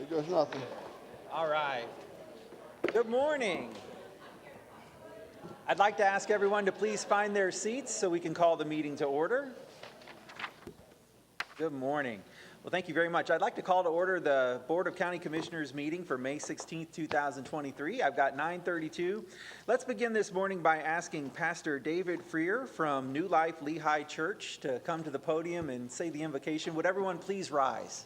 It goes nothing. All right. Good morning. I'd like to ask everyone to please find their seats so we can call the meeting to order. Good morning. Well, thank you very much. I'd like to call to order the Board of County Commissioners meeting for May 16th, 2023. I've got 9:32. Let's begin this morning by asking Pastor David Freer from New Life Lehigh Church to come to the podium and say the invocation. Would everyone please rise?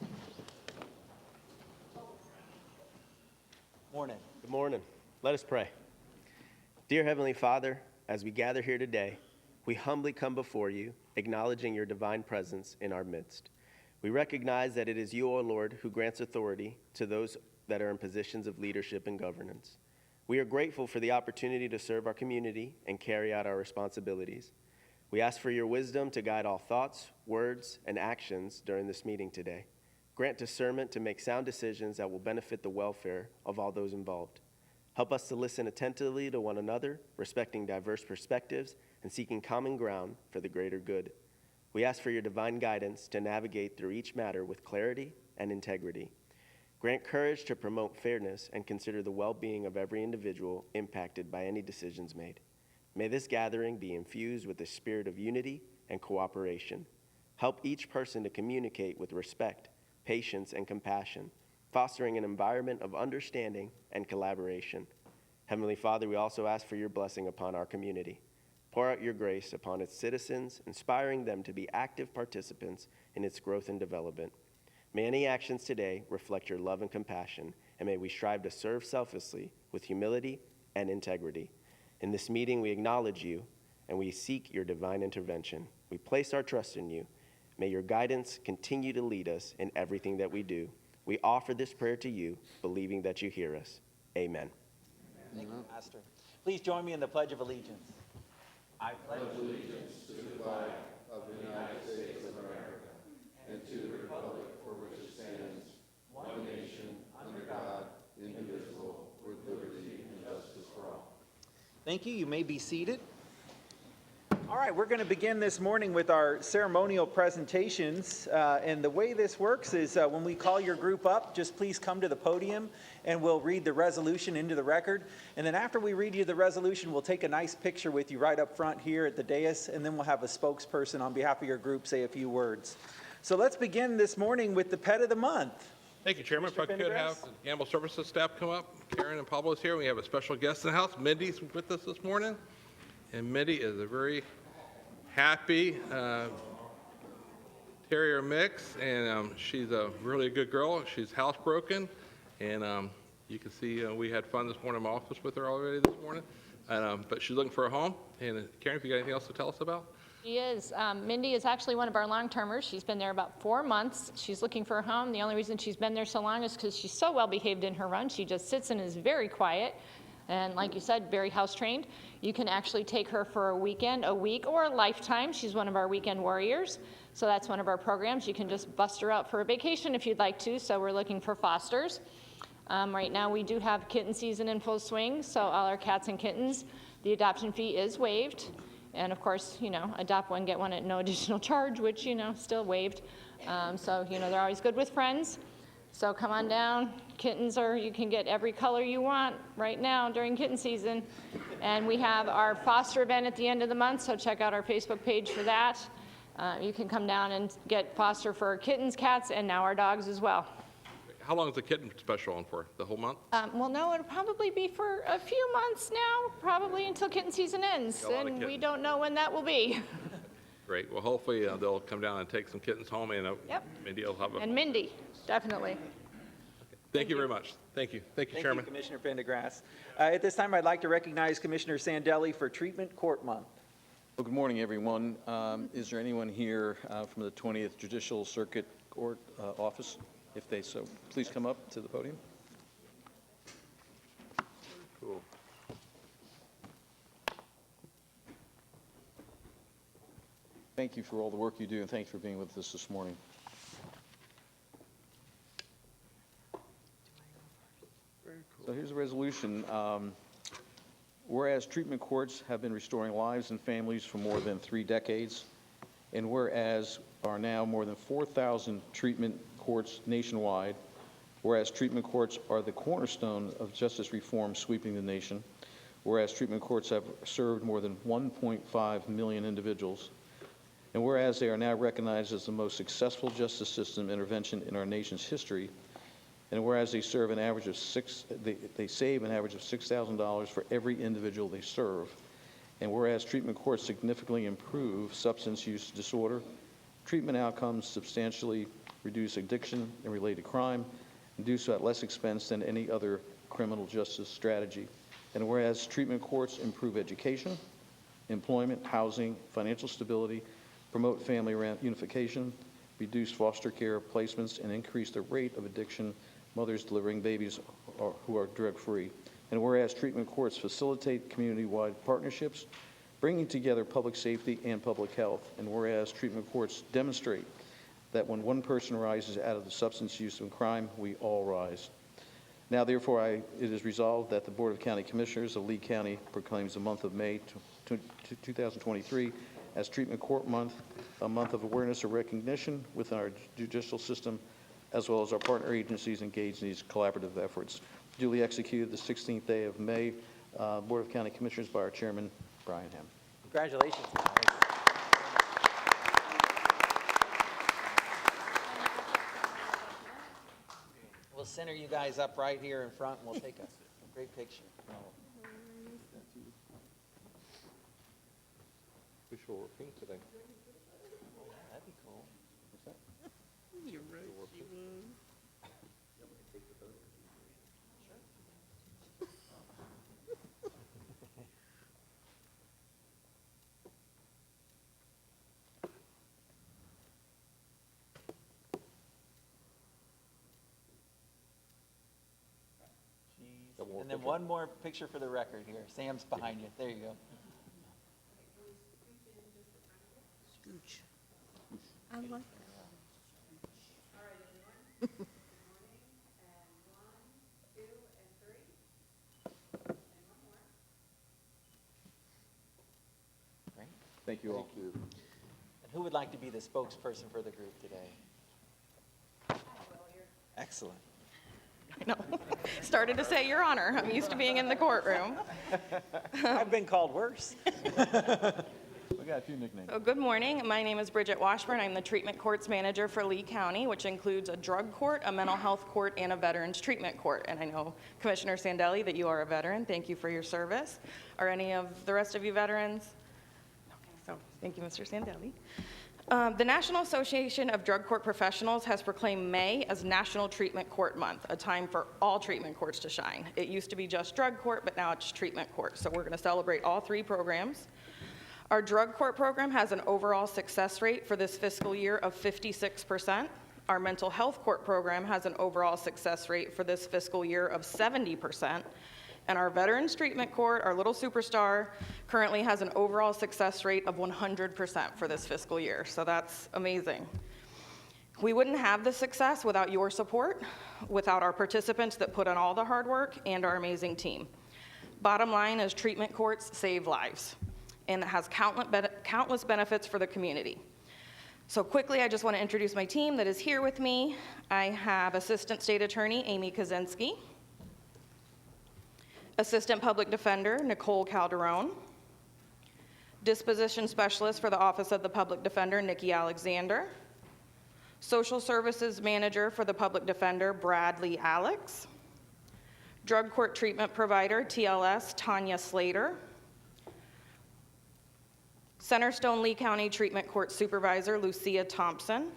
Morning. Good morning. Let us pray. Dear Heavenly Father, as we gather here today, we humbly come before you, acknowledging your divine presence in our midst. We recognize that it is you, O Lord, who grants authority to those that are in positions of leadership and governance. We are grateful for the opportunity to serve our community and carry out our responsibilities. We ask for your wisdom to guide all thoughts, words, and actions during this meeting today. Grant discernment to make sound decisions that will benefit the welfare of all those involved. Help us to listen attentively to one another, respecting diverse perspectives and seeking common ground for the greater good. We ask for your divine guidance to navigate through each matter with clarity and integrity. Grant courage to promote fairness and consider the well-being of every individual impacted by any decisions made. May this gathering be infused with the spirit of unity and cooperation. Help each person to communicate with respect, patience, and compassion, fostering an environment of understanding and collaboration. Heavenly Father, we also ask for your blessing upon our community. Pour out your grace upon its citizens, inspiring them to be active participants in its growth and development. May any actions today reflect your love and compassion, and may we strive to serve selflessly with humility and integrity. In this meeting, we acknowledge you, and we seek your divine intervention. We place our trust in you. May your guidance continue to lead us in everything that we do. We offer this prayer to you, believing that you hear us. Amen. Thank you, Pastor. Please join me in the Pledge of Allegiance. I pledge Allegiance to the flag of the United States of America and to the republic for which it stands, one nation, under God, indivisible, with liberty and justice for all. Thank you. You may be seated. All right, we're going to begin this morning with our ceremonial presentations. And the way this works is when we call your group up, just please come to the podium and we'll read the resolution into the record. And then after we read you the resolution, we'll take a nice picture with you right up front here at the dais, and then we'll have a spokesperson on behalf of your group say a few words. So let's begin this morning with the Pet of the Month. Thank you, Chairman. If I could have the Animal Services staff come up. Karen and Pablo is here. We have a special guest in the house. Mindy's with us this morning. And Mindy is a very happy terrier mix, and she's a really good girl. She's housebroken, and you can see we had fun this morning in my office with her already this morning. But she's looking for a home. And Karen, if you got anything else to tell us about? She is. Mindy is actually one of our long-termers. She's been there about 4 months. She's looking for a home. The only reason she's been there so long is because she's so well behaved in her run. She just sits and is very quiet. And like you said, very house trained. You can actually take her for a weekend, a week, or a lifetime. She's one of our weekend warriors. So that's one of our programs. You can just bust her out for a vacation if you'd like to. So we're looking for fosters. Right now we do have kitten season in full swing. So all our cats and kittens, the adoption fee is waived. And of course, adopt one, get one at no additional charge, which, still waived. So, they're always good with friends. So come on down. Kittens you can get every color you want right now during kitten season. And we have our foster event at the end of the month, so check out our Facebook page for that. You can come down and get foster for kittens, cats, and now our dogs as well. How long is the kitten special on for? The whole month? Well, no, it'll probably be for a few months now, probably until kitten season ends. And we don't know when that will be. Great. Well, hopefully they'll come down and take some kittens home, and Yep. Mindy will have a... And Mindy, definitely. Thank you very much. Thank you. Thank you, Chairman. Thank you, Commissioner Pendergrass. At this time, I'd like to recognize Commissioner Sandelli for Treatment Court Month. Well, good morning, everyone. Is there anyone here from the 20th Judicial Circuit Court office? If they so, please come up to the podium. Cool. Thank you for all the work you do, and thank you for being with us this morning. So here's a resolution. Whereas treatment courts have been restoring lives and families for more than 3 decades, and whereas are now more than 4,000 treatment courts nationwide, Whereas treatment courts are the cornerstone of justice reform sweeping the nation. Whereas treatment courts have served more than 1.5 million individuals. And whereas they are now recognized as the most successful justice system intervention in our nation's history. And whereas they serve an average of they save an average of $6,000 for every individual they serve. And whereas treatment courts significantly improve substance use disorder, treatment outcomes substantially reduce addiction and related crime, and do so at less expense than any other criminal justice strategy. And whereas treatment courts improve education, employment, housing, financial stability, promote family unification, reduce foster care placements, and increase the rate of addiction mothers delivering babies who are drug-free. And whereas treatment courts facilitate community-wide partnerships, bringing together public safety and public health. And whereas treatment courts demonstrate that when one person rises out of the substance use and crime, we all rise. Now, therefore, it is resolved that the Board of County Commissioners of Lee County proclaims the month of May 2023 as Treatment Court Month, a month of awareness and recognition within our judicial system, as well as our partner agencies engaged in these collaborative efforts. Duly executed the 16th day of May, Board of County Commissioners by our Chairman, Brian Hamm. Congratulations, guys. We'll center you guys up right here in front, and we'll take a great picture. We sure were pink today. That'd be cool. You're right, she was. And then one more picture for the record here. Sam's behind you. There you go. Scooch. I like that. Great. Thank you all. Thank you. And who would like to be the spokesperson for the group today? Excellent. I know. Started to say, Your Honor, I'm used to being in the courtroom. I've been called worse. We got a few nicknames. So good morning. My name is Bridget Washburn. I'm the treatment courts manager for Lee County, which includes a drug court, a mental health court, and a veterans treatment court. And I know Commissioner Sandelli that you are a veteran. Thank you for your service. Are any of the rest of you veterans? Okay, so thank you, Mr. Sandelli. The National Association of Drug Court Professionals has proclaimed May as National Treatment Court Month, a time for all treatment courts to shine. It used to be just drug court, but now it's treatment court. So we're going to celebrate all three programs. Our drug court program has an overall success rate for this fiscal year of 56%. Our mental health court program has an overall success rate for this fiscal year of 70%. And our Veterans Treatment Court, our little superstar, currently has an overall success rate of 100% for this fiscal year. So that's amazing. We wouldn't have this success without your support, without our participants that put in all the hard work, and our amazing team. Bottom line is treatment courts save lives, and it has countless benefits for the community. So quickly, I just want to introduce my team that is here with me. I have Assistant State Attorney Amy Kaczynski, Assistant Public Defender Nicole Calderon, Disposition Specialist for the Office of the Public Defender Nikki Alexander, Social Services Manager for the Public Defender Bradley Alex, Drug Court Treatment Provider TLS Tanya Slater, Centerstone Lee County Treatment Court Supervisor Lucia Thompson,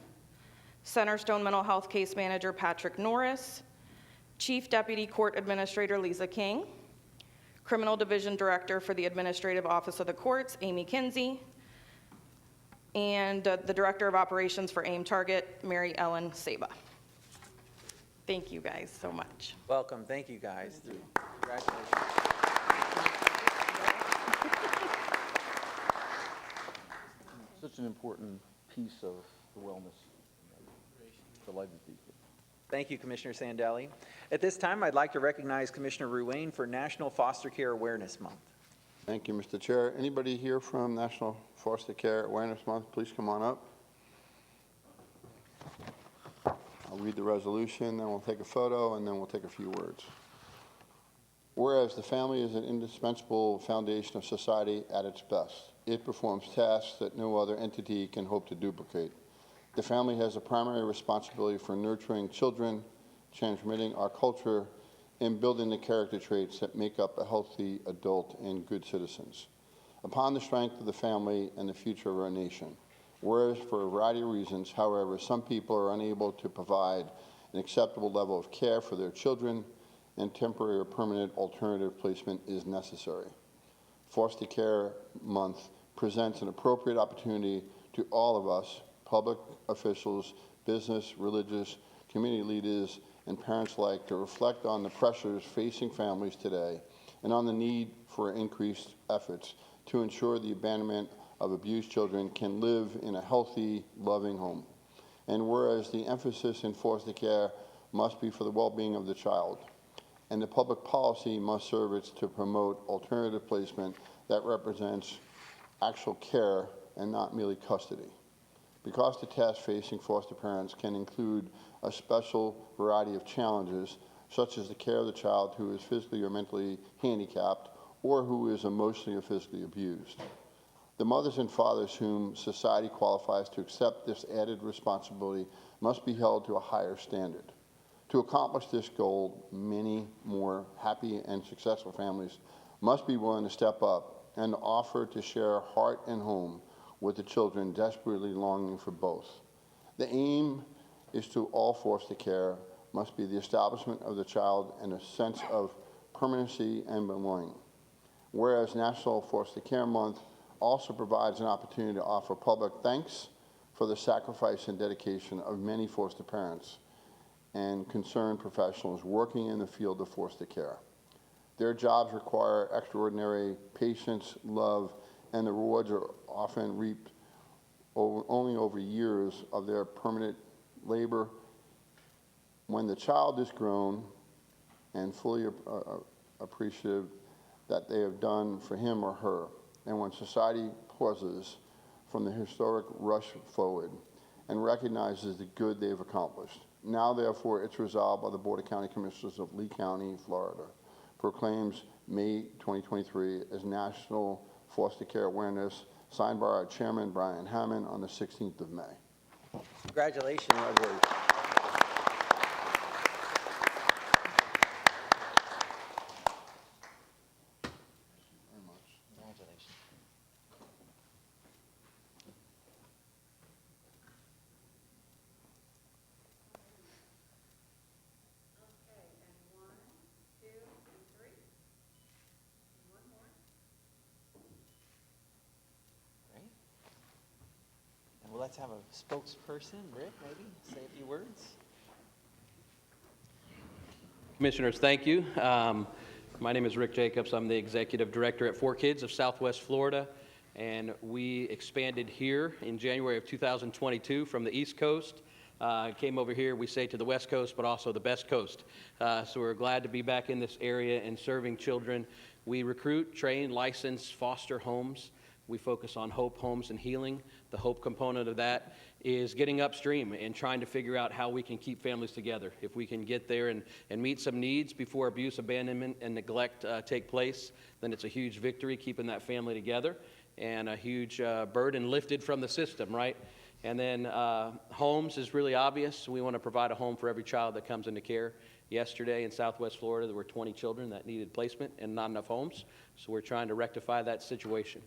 Centerstone Mental Health Case Manager Patrick Norris, Chief Deputy Court Administrator Lisa King, Criminal Division Director for the Administrative Office of the Courts, Amy Kinsey, and the Director of Operations for AIM Target, Mary Ellen Saba. Thank you guys so much. Welcome. Thank you, guys. Congratulations. Such an important piece of the wellness. Delighted to be here. Thank you, Commissioner Sandelli. At this time, I'd like to recognize Commissioner Ruane for National Foster Care Awareness Month. Thank you, Mr. Chair. Anybody here from National Foster Care Awareness Month, please come on up. I'll read the resolution, then we'll take a photo, and then we'll take a few words. Whereas the family is an indispensable foundation of society at its best. It performs tasks that no other entity can hope to duplicate. The family has a primary responsibility for nurturing children, transmitting our culture, and building the character traits that make up a healthy adult and good citizens. Upon the strength of the family and the future of our nation. Whereas for a variety of reasons, however, some people are unable to provide an acceptable level of care for their children, and temporary or permanent alternative placement is necessary. Foster Care Month presents an appropriate opportunity to all of us, public officials, business, religious, community leaders, and parents alike, to reflect on the pressures facing families today and on the need for increased efforts to ensure the abandonment of abused children can live in a healthy, loving home. And whereas the emphasis in foster care must be for the well-being of the child, and the public policy must serve it to promote alternative placement that represents actual care and not merely custody. Because the tasks facing foster parents can include a special variety of challenges, such as the care of the child who is physically or mentally handicapped or who is emotionally or physically abused. The mothers and fathers whom society qualifies to accept this added responsibility must be held to a higher standard. To accomplish this goal, many more happy and successful families must be willing to step up and offer to share heart and home with the children desperately longing for both. The aim is to all foster care must be the establishment of the child in a sense of permanency and belonging. Whereas National Foster Care Month also provides an opportunity to offer public thanks for the sacrifice and dedication of many foster parents and concerned professionals working in the field of foster care. Their jobs require extraordinary patience, love, and the rewards are often reaped only over years of their permanent labor. When the child is grown and fully appreciative that they have done for him or her, and when society pauses from the historic rush forward and recognizes the good they've accomplished. Now, therefore, it's resolved by the Board of County Commissioners of Lee County, Florida, proclaims May 2023 as National Foster Care Awareness, signed by our Chairman, Brian Hammond, on the 16th of May. Congratulations. Congratulations. And let's have a spokesperson, Rick, maybe say a few words. Commissioners, thank you. My name is Rick Jacobs. I'm the Executive Director at 4Kids of Southwest Florida, and we expanded here in January of 2022 from the East Coast. Came over here, we say, to the West Coast, but also the best coast. So we're glad to be back in this area and serving children. We recruit, train, license, foster homes. We focus on hope, homes, and healing. The hope component of that is getting upstream and trying to figure out how we can keep families together. If we can get there and meet some needs before abuse, abandonment, and neglect take place, then it's a huge victory keeping that family together and a huge burden lifted from the system, right? And then homes is really obvious. We want to provide a home for every child that comes into care. Yesterday in Southwest Florida, there were 20 children that needed placement and not enough homes. So we're trying to rectify that situation.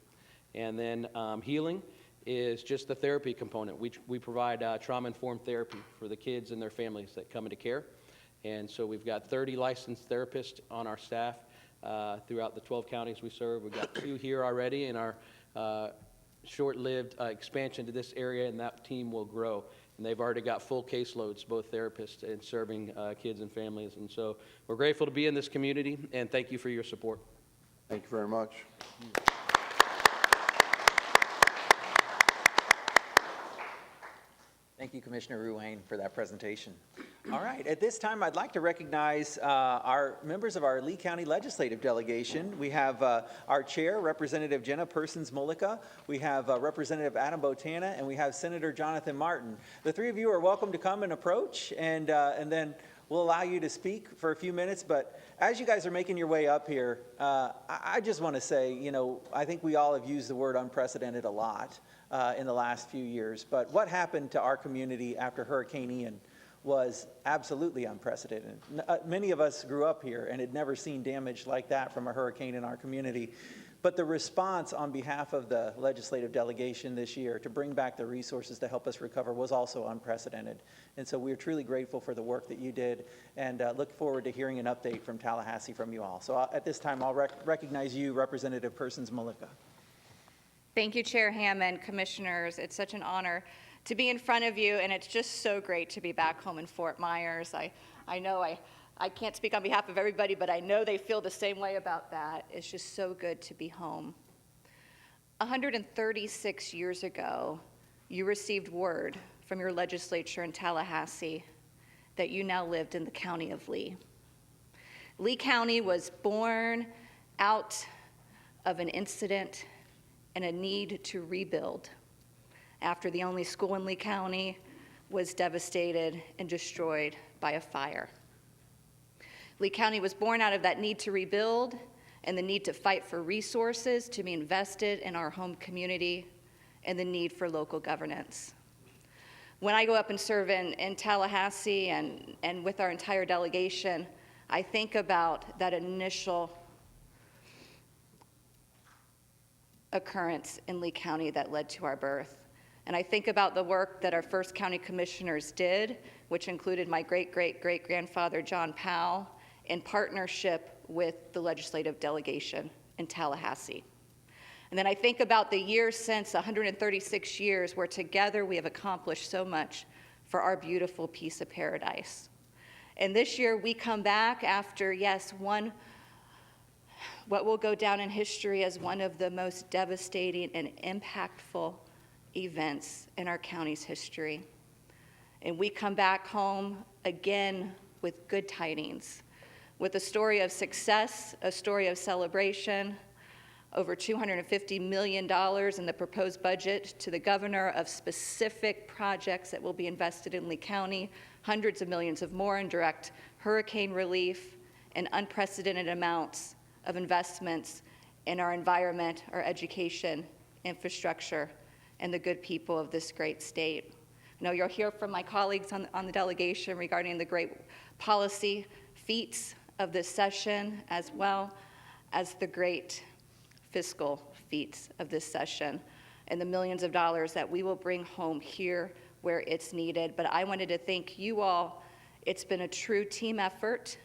And then healing is just the therapy component. We provide trauma-informed therapy for the kids and their families that come into care. And so we've got 30 licensed therapists on our staff throughout the 12 counties we serve. We've got 2 here already in our short-lived expansion to this area, and that team will grow. And they've already got full caseloads, both therapists and serving kids and families. And so we're grateful to be in this community, and thank you for your support. Thank you very much. Thank you, Commissioner Ruane, for that presentation. All right, at this time, I'd like to recognize our members of our Lee County Legislative Delegation. We have our chair, Representative Jenna Persons-Mullica. We have Representative Adam Botana, and we have Senator Jonathan Martin. The three of you are welcome to come and approach, and then we'll allow you to speak for a few minutes. But as you guys are making your way up here, I just want to say, you know, I think we all have used the word unprecedented a lot in the last few years. But what happened to our community after Hurricane Ian was absolutely unprecedented. Many of us grew up here and had never seen damage like that from a hurricane in our community. But the response on behalf of the legislative delegation this year to bring back the resources to help us recover was also unprecedented. And so we're truly grateful for the work that you did, and look forward to hearing an update from Tallahassee from you all. So at this time, I'll recognize you, Representative Persons-Mullica. Thank you, Chair Hammond, Commissioners. It's such an honor to be in front of you, and it's just so great to be back home in Fort Myers. I know I can't speak on behalf of everybody, but I know they feel the same way about that. It's just so good to be home. 136 years ago, you received word from your legislature in Tallahassee that you now lived in the county of Lee. Lee County was born out of an incident and a need to rebuild after the only school in Lee County was devastated and destroyed by a fire. Lee County was born out of that need to rebuild and the need to fight for resources to be invested in our home community and the need for local governance. When I go up and serve in Tallahassee and with our entire delegation, I think about that initial occurrence in Lee County that led to our birth. And I think about the work that our first county commissioners did, which included my great-great-great-grandfather, John Powell, in partnership with the legislative delegation in Tallahassee. And then I think about the years since, 136 years, where together we have accomplished so much for our beautiful piece of paradise. And this year we come back after, yes, what will go down in history as one of the most devastating and impactful events in our county's history. And we come back home again with good tidings, with a story of success, a story of celebration, over $250 million in the proposed budget to the governor of specific projects that will be invested in Lee County, hundreds of millions of more in direct hurricane relief, and unprecedented amounts of investments in our environment, our education, infrastructure, and the good people of this great state. I know you'll hear from my colleagues on the delegation regarding the great policy feats of this session, as well as the great fiscal feats of this session and the millions of dollars that we will bring home here where it's needed. But I wanted to thank you all. It's been a true team effort.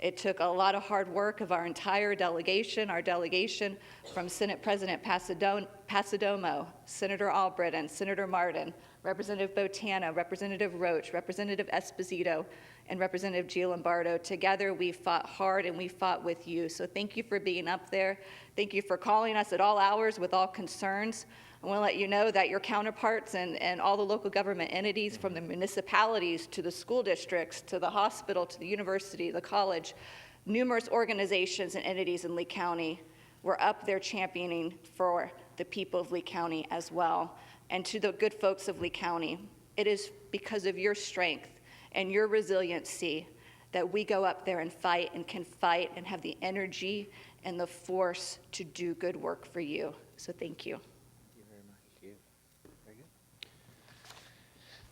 It took a lot of hard work of our entire delegation, our delegation from Senate President Pasadomo, Senator Albritton, Senator Martin, Representative Botana, Representative Roach, Representative Esposito, and Representative Gianlombardo. Together we fought hard and we fought with you. So thank you for being up there. Thank you for calling us at all hours with all concerns. I want to let you know that your counterparts and all the local government entities, from the municipalities to the school districts to the hospital to the university, the college, numerous organizations and entities in Lee County were up there championing for the people of Lee County as well. And to the good folks of Lee County, it is because of your strength and your resiliency that we go up there and fight and can fight and have the energy and the force to do good work for you. So thank you.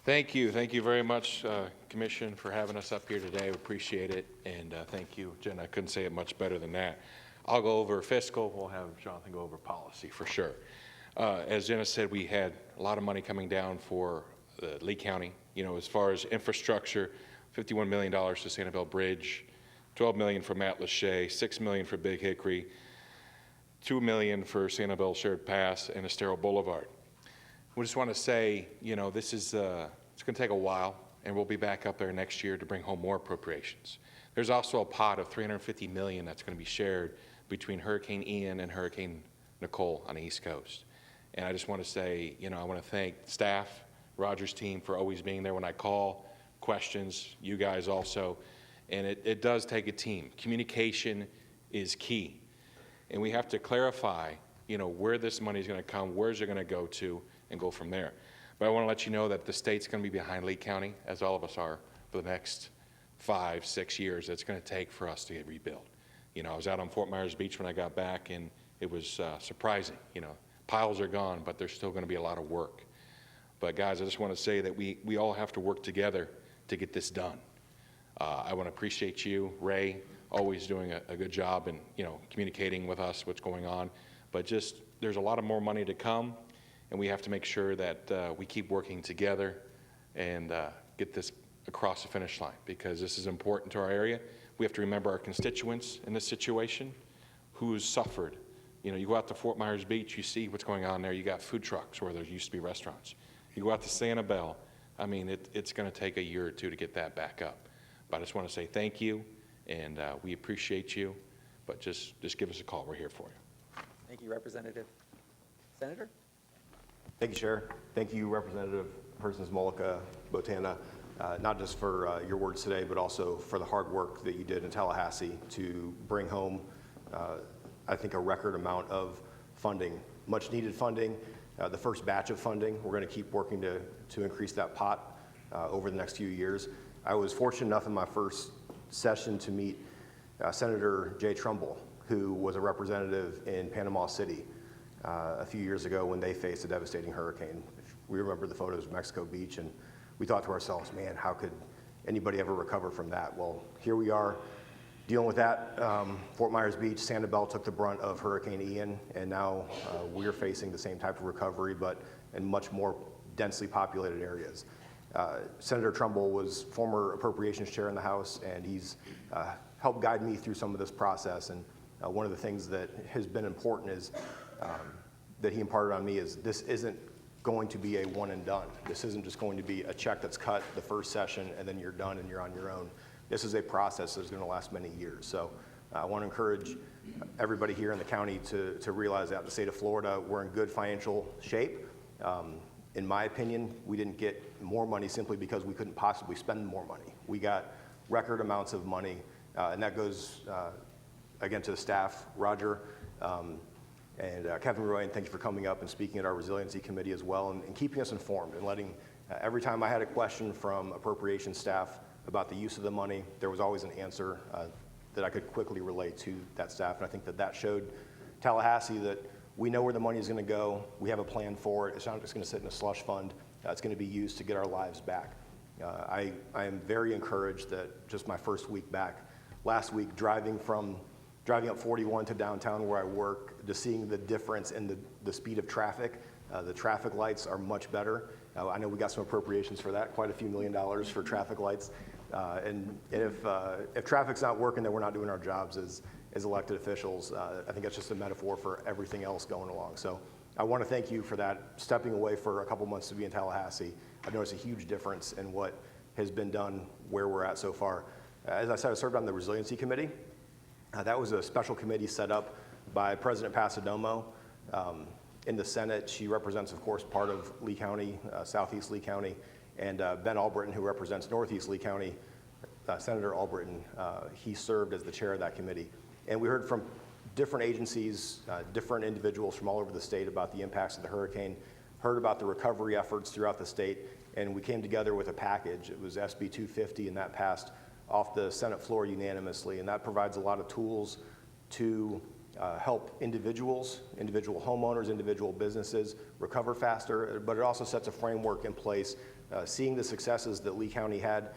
Thank you. Thank you very much, Commission, for having us up here today. We appreciate it. And thank you, Jen. I couldn't say it much better than that. I'll go over fiscal. We'll have Jonathan go over policy for sure. As Jenna said, we had a lot of money coming down for Lee County. You know, as far as infrastructure, $51 million to Sanibel Bridge, $12 million for Matt Lachey, $6 million for Big Hickory, $2 million for Sanibel Shared Pass and Estero Boulevard. We just want to say, you know, this is, it's going to take a while, and we'll be back up there next year to bring home more appropriations. There's also a pot of $350 million that's going to be shared between Hurricane Ian and Hurricane Nicole on the East Coast. And I just want to say, you know, I want to thank staff, Roger's team, for always being there when I call, questions, you guys also, and it does take a team. Communication is key, and we have to clarify, where this money is going to come, where's it going to go to, and go from there. But I want to let you know that the state's going to be behind Lee County, as all of us are, for the next 5-6 years it's going to take for us to rebuild. I was out on Fort Myers Beach when I got back, and it was surprising. Piles are gone, but there's still going to be a lot of work. But guys, I just want to say that we all have to work together to get this done. I want to appreciate you, Ray, always doing a good job in communicating with us what's going on. But just there's a lot of more money to come, and we have to make sure that we keep working together and get this across the finish line, because this is important to our area. We have to remember our constituents in this situation, who's suffered. You go out to Fort Myers Beach, you see what's going on there. You got food trucks where there used to be restaurants. You go out to Sanibel, it's going to take a year or two to get that back up. But I just want to say thank you, and we appreciate you. But just give us a call. We're here for you. Thank you, Representative. Senator? Thank you, Chair. Thank you, Representative Persons Mullica, Botana, not just for your words today, but also for the hard work that you did in Tallahassee to bring home, I think, a record amount of funding, much needed funding. The first batch of funding, we're going to keep working to increase that pot over the next few years. I was fortunate enough in my first session to meet Senator Jay Trumbull, who was a representative in Panama City a few years ago when they faced a devastating hurricane. We remember the photos of Mexico Beach, and we thought to ourselves, man, how could anybody ever recover from that? Well, here we are dealing with that. Fort Myers Beach, Sanibel took the brunt of Hurricane Ian, and now we're facing the same type of recovery, but in much more densely populated areas. Senator Trumbull was former Appropriations Chair in the House, and he's helped guide me through some of this process. And one of the things that has been important is that he imparted on me is this isn't going to be a one and done. This isn't just going to be a check that's cut the first session and then you're done and you're on your own. This is a process that's going to last many years. So I want to encourage everybody here in the county to realize that the state of Florida, we're in good financial shape. In my opinion, we didn't get more money simply because we couldn't possibly spend more money. We got record amounts of money, and that goes, again, to the staff, Roger, and Kevin Roy, and thank you for coming up and speaking at our Resiliency Committee as well, and keeping us informed and letting, every time I had a question from appropriations staff about the use of the money, there was always an answer that I could quickly relate to that staff, and I think that showed Tallahassee that we know where the money is going to go. We have a plan for it. It's not just going to sit in a slush fund. It's going to be used to get our lives back. I am very encouraged that just my first week back, last week, driving up 41 to downtown where I work, just seeing the difference in the speed of traffic. The traffic lights are much better. I know we got some appropriations for that, quite a few $1 million for traffic lights. And if traffic's not working, then we're not doing our jobs as elected officials. I think that's just a metaphor for everything else going along. So I want to thank you for that, stepping away for a couple months to be in Tallahassee. I've noticed a huge difference in what has been done where we're at so far. As I said, I served on the Resiliency Committee. That was a special committee set up by President Pasadomo. In the Senate, she represents, of course, part of Lee County, Southeast Lee County, and Ben Albritton, who represents Northeast Lee County, Senator Albritton, he served as the chair of that committee. And we heard from different agencies, different individuals from all over the state about the impacts of the hurricane, heard about the recovery efforts throughout the state, and we came together with a package. It was SB 250, and that passed off the Senate floor unanimously, and that provides a lot of tools to help individual homeowners, individual businesses recover faster, but it also sets a framework in place, seeing the successes that Lee County had,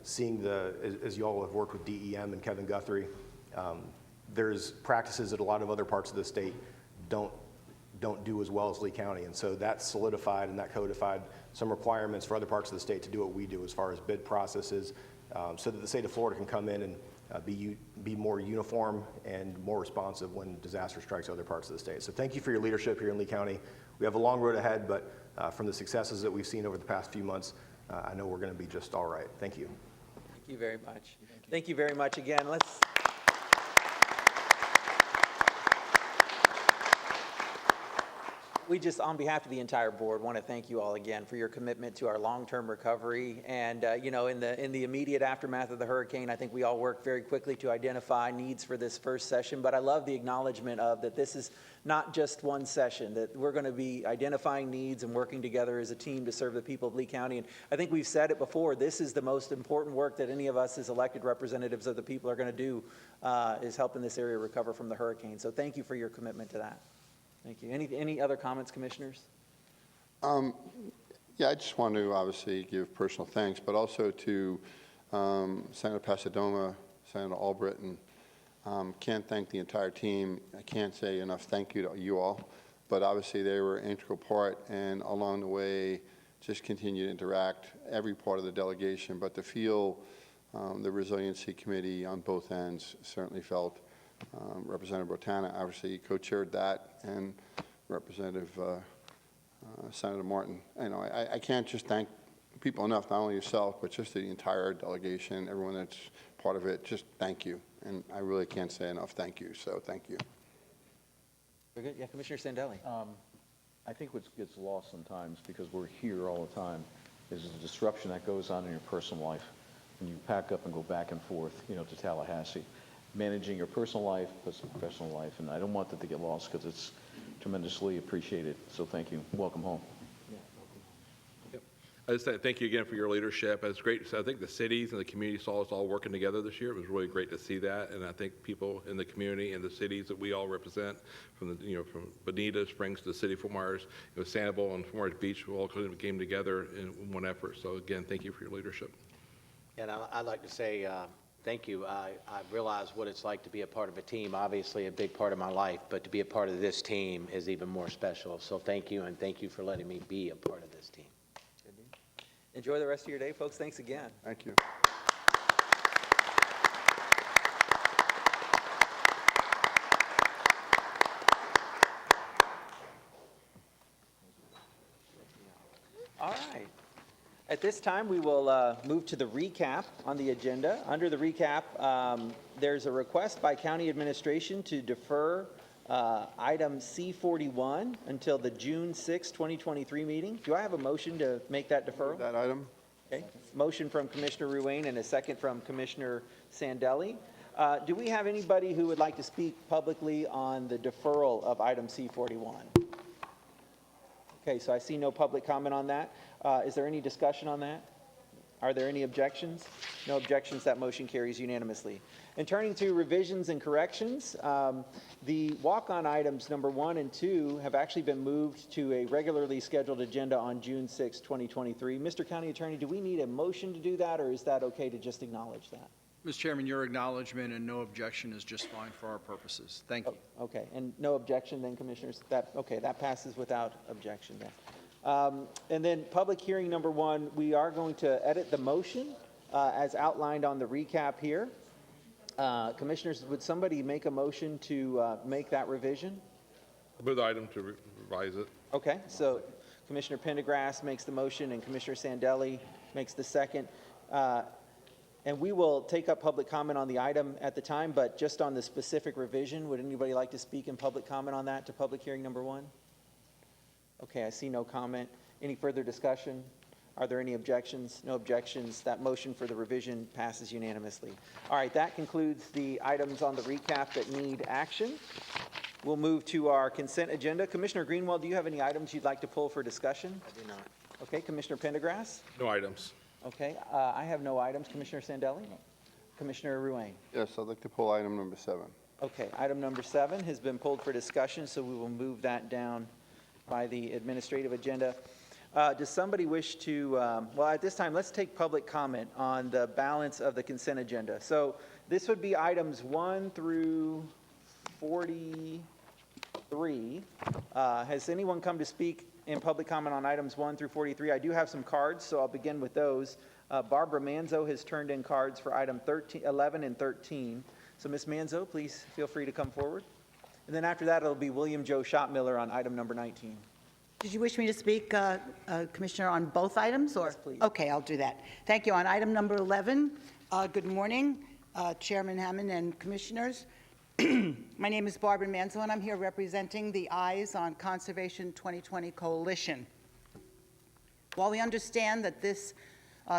seeing as you all have worked with DEM and Kevin Guthrie, there's practices that a lot of other parts of the state don't do as well as Lee County, and so that solidified and that codified some requirements for other parts of the state to do what we do as far as bid processes, so that the state of Florida can come in and be more uniform and more responsive when disaster strikes other parts of the state. So thank you for your leadership here in Lee County. We have a long road ahead, but from the successes that we've seen over the past few months, I know we're going to be just all right. Thank you. Thank you very much. Thank you very much again. Let's. We just, on behalf of the entire board, want to thank you all again for your commitment to our long-term recovery. And, you know, in the immediate aftermath of the hurricane, I think we all worked very quickly to identify needs for this first session. But I love the acknowledgement of that this is not just one session, that we're going to be identifying needs and working together as a team to serve the people of Lee County. And I think we've said it before, this is the most important work that any of us as elected representatives of the people are going to do, is helping this area recover from the hurricane. So thank you for your commitment to that. Thank you. Any other comments, commissioners? Yeah, I just want to obviously give personal thanks, but also to Senator Pasadoma, Senator Albritton. Can't thank the entire team. I can't say enough thank you to you all, but obviously they were an integral part, and along the way just continue to interact, every part of the delegation, but to feel the Resiliency Committee on both ends certainly felt. Representative Botana obviously co-chaired that, and Representative Senator Martin. You know, I can't just thank people enough, not only yourself, but just the entire delegation, everyone that's part of it. Just thank you, and I really can't say enough thank you, so thank you. Very good. Yeah, Commissioner Sandelli. I think what gets lost sometimes, because we're here all the time, is the disruption that goes on in your personal life when you pack up and go back and forth, you know, to Tallahassee. Managing your personal life plus professional life, and I don't want that to get lost because it's tremendously appreciated. So thank you. Welcome home. Yep. I just thank you again for your leadership. It's great. So I think the cities and the community saw us all working together this year. It was really great to see that, and I think people in the community and the cities that we all represent, from the from Bonita Springs to the city of Fort Myers, Sanibel and Fort Myers Beach, we all came together in one effort. So again, thank you for your leadership. And I'd like to say thank you. I realize what it's like to be a part of a team, obviously a big part of my life, but to be a part of this team is even more special. So thank you, and thank you for letting me be a part of this team. Enjoy the rest of your day, folks. Thanks again. Thank you. All right. At this time, we will move to the recap on the agenda. Under the recap, there's a request by county administration to defer item C41 until the June 6, 2023 meeting. Do I have a motion to make that deferral? That item? Okay. Motion from Commissioner Ruane and a second from Commissioner Sandelli. Do we have anybody who would like to speak publicly on the deferral of item C41? Okay, so I see no public comment on that. Is there any discussion on that? Are there any objections? No objections. That motion carries unanimously. And turning to revisions and corrections, the walk-on items number 1 and 2 have actually been moved to a regularly scheduled agenda on June 6, 2023. Mr. County Attorney, do we need a motion to do that, or is that okay to just acknowledge that? Mr. Chairman, your acknowledgement and no objection is just fine for our purposes. Thank you. Okay, and no objection then, Commissioners? Okay, that passes without objection then. And then public hearing number 1, we are going to edit the motion as outlined on the recap here. Commissioners, would somebody make a motion to make that revision? Move the item to revise it. Okay, so Commissioner Pendergrass makes the motion and Commissioner Sandelli makes the second. And we will take up public comment on the item at the time, but just on the specific revision, would anybody like to speak in public comment on that to public hearing number 1? Okay, I see no comment. Any further discussion? Are there any objections? No objections. That motion for the revision passes unanimously. All right, that concludes the items on the recap that need action. We'll move to our consent agenda. Commissioner Greenwald, do you have any items you'd like to pull for discussion? I do not. Okay, Commissioner Pendergrass? No items. Okay, I have no items. Commissioner Sandelli? Commissioner Ruane? Yes, I'd like to pull item number 7. Okay, item number 7 has been pulled for discussion, so we will move that down by the administrative agenda. Does somebody wish to, well, at this time, let's take public comment on the balance of the consent agenda. So this would be items 1 through 43. Has anyone come to speak in public comment on items 1 through 43? I do have some cards, so I'll begin with those. Barbara Manzo has turned in cards for item 11 and 13. So Ms. Manzo, please feel free to come forward. And then after that, it'll be William Joe Schottmiller on item number 19. Did you wish me to speak, Commissioner, on both items? Or? Yes, please. Okay, I'll do that. Thank you. On item number 11, good morning, Chairman Hammond and Commissioners. My name is Barbara Manzo, and I'm here representing the Eyes on Conservation 2020 Coalition. While we understand that this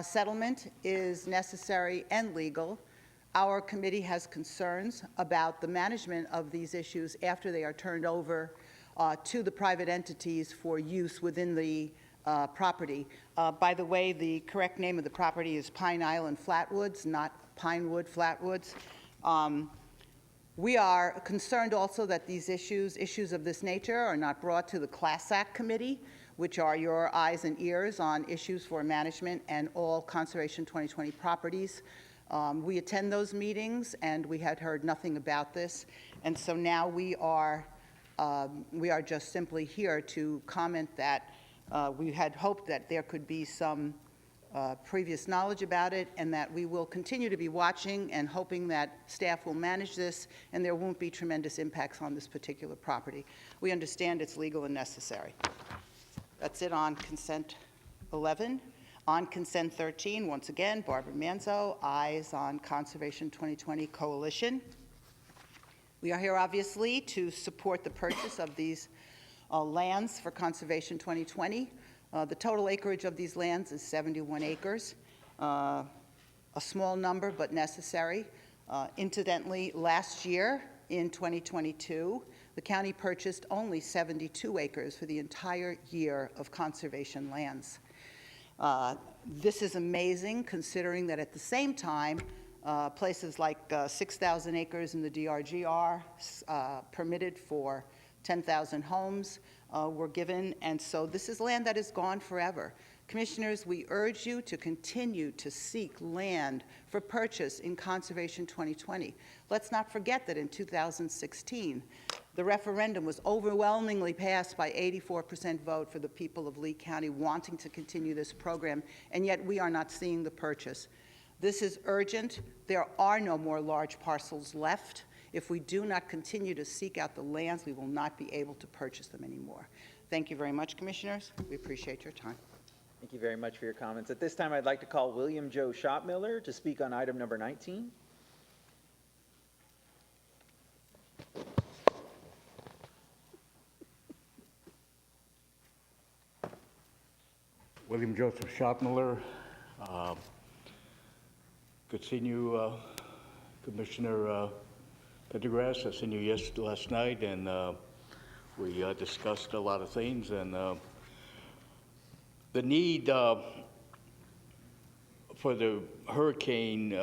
settlement is necessary and legal, our committee has concerns about the management of these issues after they are turned over to the private entities for use within the property. By the way, the correct name of the property is Pine Island Flatwoods, not Pinewood Flatwoods. We are concerned also that these issues of this nature are not brought to the Class Act Committee, which are your eyes and ears on issues for management and all Conservation 2020 properties. We attend those meetings, and we had heard nothing about this. And so now we are just simply here to comment that we had hoped that there could be some previous knowledge about it, and that we will continue to be watching and hoping that staff will manage this and there won't be tremendous impacts on this particular property. We understand it's legal and necessary. That's it on consent 11. On consent 13, once again, Barbara Manzo, Eyes on Conservation 2020 Coalition. We are here obviously to support the purchase of these lands for Conservation 2020. The total acreage of these lands is 71 acres, a small number but necessary. Incidentally, last year in 2022, the county purchased only 72 acres for the entire year of conservation lands. This is amazing considering that at the same time, places like 6,000 acres in the DRG are permitted for 10,000 homes were given, and so this is land that is gone forever. Commissioners, we urge you to continue to seek land for purchase in Conservation 2020. Let's not forget that in 2016, the referendum was overwhelmingly passed by 84% vote for the people of Lee County wanting to continue this program, and yet we are not seeing the purchase. This is urgent. There are no more large parcels left. If we do not continue to seek out the lands, we will not be able to purchase them anymore. Thank you very much, Commissioners. We appreciate your time. Thank you very much for your comments. At this time, I'd like to call William Joe Shopmiller to speak on item number 19. William Joseph Shopmiller. Good seeing you, Commissioner Pendergrass. I seen you last night, and we discussed a lot of things, and the need for the hurricane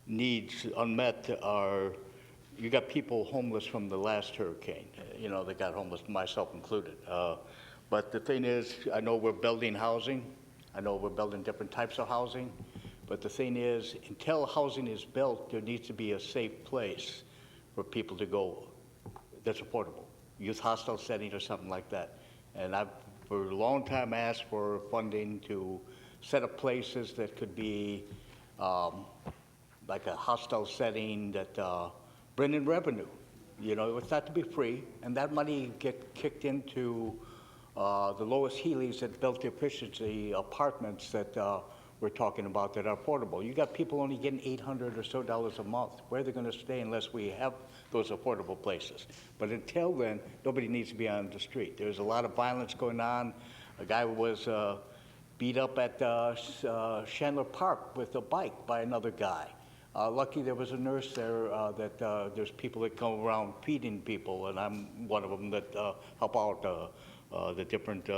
needs unmet are, you got people homeless from the last hurricane. You know, they got homeless, myself included. But the thing is, I know we're building housing. I know we're building different types of housing. But the thing is, until housing is built, there needs to be a safe place for people to go that's affordable. Youth hostel setting or something like that. And I've, for a long time, asked for funding to set up places that could be like a hostel setting that bring in revenue. You know, it's not to be free, and that money get kicked into the Lois Healy's that built the efficiency apartments that we're talking about that are affordable. You got people only getting $800 or so a month. Where are they going to stay unless we have those affordable places? But until then, nobody needs to be on the street. There's a lot of violence going on. A guy was beat up at Chandler Park with a bike by another guy. Lucky there was a nurse there that there's people that come around feeding people, and I'm one of them that help out the different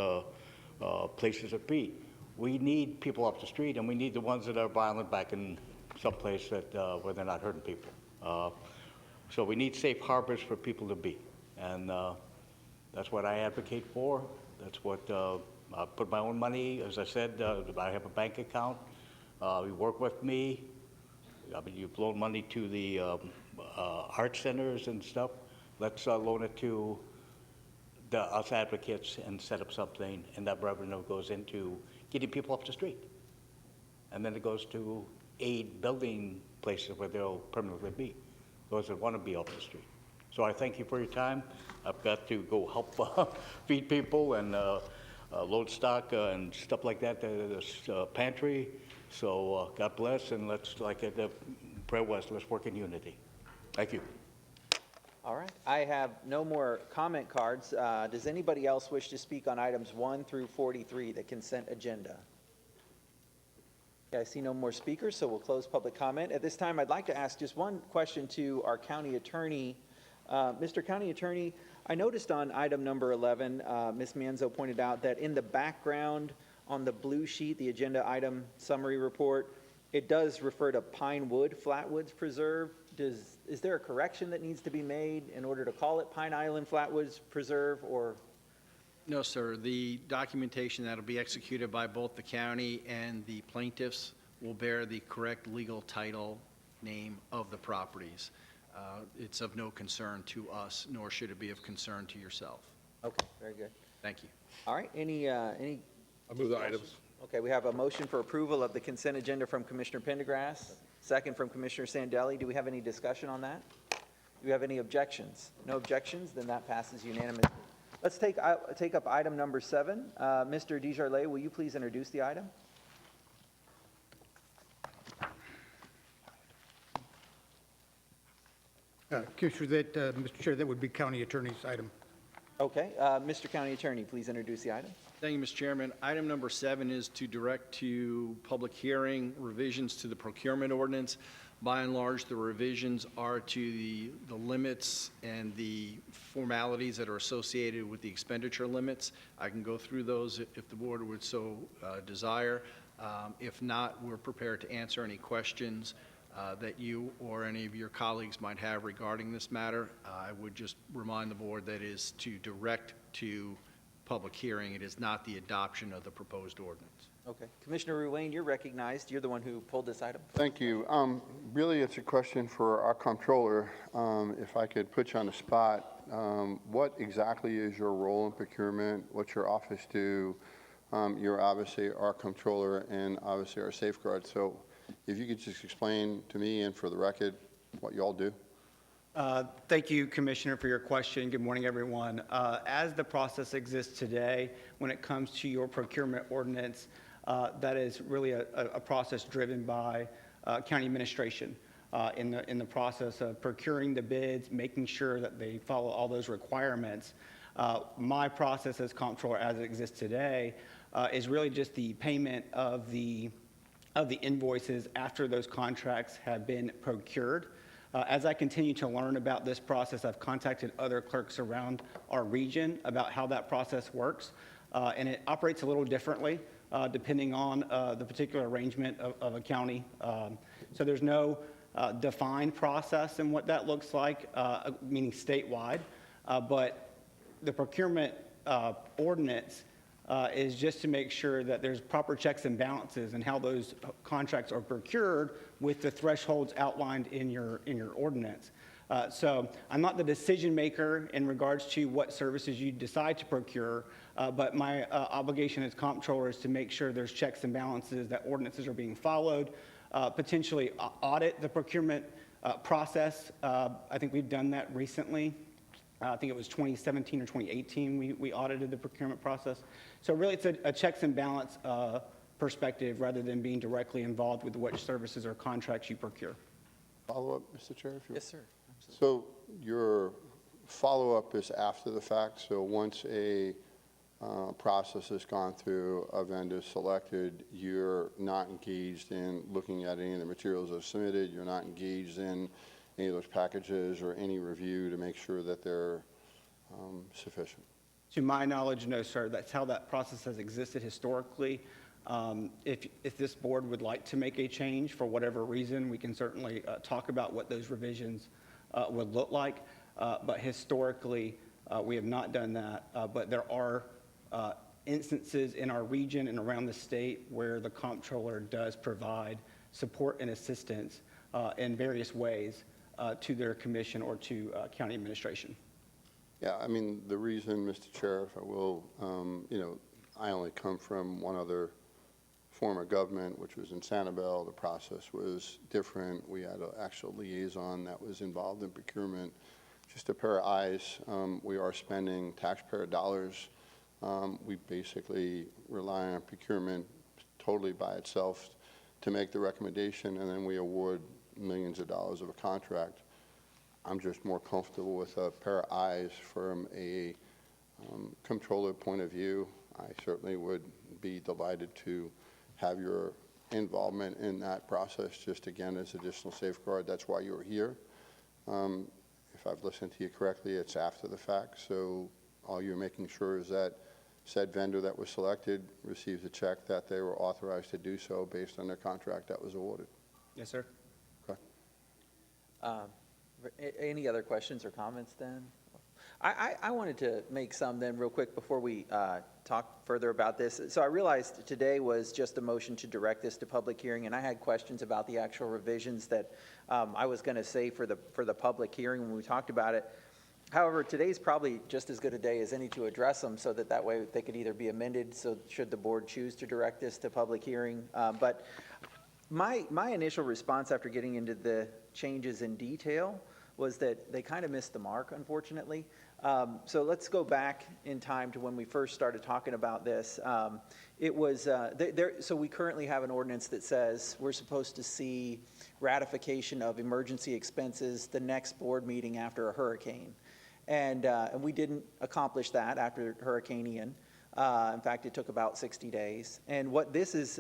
places that feed. We need people off the street, and we need the ones that are violent back in some place that where they're not hurting people. So we need safe harbors for people to be, and that's what I advocate for. That's what I put my own money. As I said, I have a bank account. You work with me. I mean, you've loaned money to the art centers and stuff. Let's loan it to us advocates and set up something, and that revenue goes into getting people off the street. And then it goes to aid building places where they'll permanently be, those that want to be off the street. So I thank you for your time. I've got to go help feed people and load stock and stuff like that to this pantry. So God bless, and let's, like the prayer was, let's work in unity. Thank you. All right, I have no more comment cards. Does anybody else wish to speak on items 1 through 43, the consent agenda? Okay, I see no more speakers, so we'll close public comment. At this time, I'd like to ask just one question to our county attorney. Mr. County Attorney, I noticed on item number 11, Ms. Manzo pointed out that in the background on the blue sheet, the agenda item summary report, it does refer to Pine Wood Flatwoods Preserve. Is there a correction that needs to be made in order to call it Pine Island Flatwoods Preserve, or? No, sir. The documentation that'll be executed by both the county and the plaintiffs will bear the correct legal title name of the properties. It's of no concern to us, nor should it be of concern to yourself. Okay, very good. Thank you. All right, any? I'll move the items. Okay, we have a motion for approval of the consent agenda from Commissioner Pendergrass, second from Commissioner Sandelli. Do we have any discussion on that? Do we have any objections? No objections, then that passes unanimously. Let's take up item number 7. Mr. Desjardins, will you please introduce the item? Commissioner, Mr. Chair, that would be County Attorney's item. Okay, Mr. County Attorney, please introduce the item. Thank you, Mr. Chairman. Item number 7 is to direct to public hearing revisions to the procurement ordinance. By and large, the revisions are to the limits and the formalities that are associated with the expenditure limits. I can go through those if the board would so desire. If not, we're prepared to answer any questions that you or any of your colleagues might have regarding this matter. I would just remind the board that it is to direct to public hearing. It is not the adoption of the proposed ordinance. Okay. Commissioner Ruane, you're recognized. You're the one who pulled this item. Thank you. Really, it's a question for our comptroller. If I could put you on the spot, what exactly is your role in procurement? What's your office do? You're obviously our comptroller and obviously our safeguard. So if you could just explain to me and for the record what you all do. Thank you, Commissioner, for your question. Good morning, everyone. As the process exists today, when it comes to your procurement ordinance, that is really a process driven by county administration in the process of procuring the bids, making sure that they follow all those requirements. My process as comptroller, as it exists today, is really just the payment of the invoices after those contracts have been procured. As I continue to learn about this process, I've contacted other clerks around our region about how that process works, and it operates a little differently depending on the particular arrangement of a county. So there's no defined process in what that looks like, meaning statewide, but the procurement ordinance is just to make sure that there's proper checks and balances and how those contracts are procured with the thresholds outlined in your ordinance. So I'm not the decision maker in regards to what services you decide to procure, but my obligation as comptroller is to make sure there's checks and balances, that ordinances are being followed, potentially audit the procurement process. I think we've done that recently. I think it was 2017 or 2018 we audited the procurement process. So really it's a checks and balance perspective rather than being directly involved with which services or contracts you procure. Follow up, Mr. Chair? Yes, sir. Absolutely. So your follow-up is after the fact. So once a process has gone through, a vendor selected, you're not engaged in looking at any of the materials that are submitted. You're not engaged in any of those packages or any review to make sure that they're sufficient? To my knowledge, no, sir. That's how that process has existed historically. If this board would like to make a change for whatever reason, we can certainly talk about what those revisions would look like. But historically, we have not done that. But there are instances in our region and around the state where the comptroller does provide support and assistance in various ways to their commission or to county administration. Yeah, I mean, the reason, Mr. Chair, if I will, I only come from one other form of government, which was in Sanibel. The process was different. We had an actual liaison that was involved in procurement. Just a pair of eyes. We are spending taxpayer dollars. We basically rely on procurement totally by itself to make the recommendation, and then we award millions of dollars of a contract. I'm just more comfortable with a pair of eyes from a controller point of view. I certainly would be delighted to have your involvement in that process, just again as additional safeguard. That's why you're here. If I've listened to you correctly, it's after the fact, so all you're making sure is that said vendor that was selected receives a check that they were authorized to do so based on their contract that was awarded. Yes, sir. Okay. Any other questions or comments then? I wanted to make some then real quick before we talk further about this. So I realized today was just a motion to direct this to public hearing, and I had questions about the actual revisions that I was going to say for the public hearing when we talked about it. However, today's probably just as good a day as any to address them, so that way they could either be amended, so should the board choose to direct this to public hearing. But my initial response after getting into the changes in detail was that they kind of missed the mark, unfortunately. So let's go back in time to when we first started talking about this. It was, so we currently have an ordinance that says we're supposed to see ratification of emergency expenses the next board meeting after a hurricane. And we didn't accomplish that after Hurricane Ian. In fact, it took about 60 days. And what this is,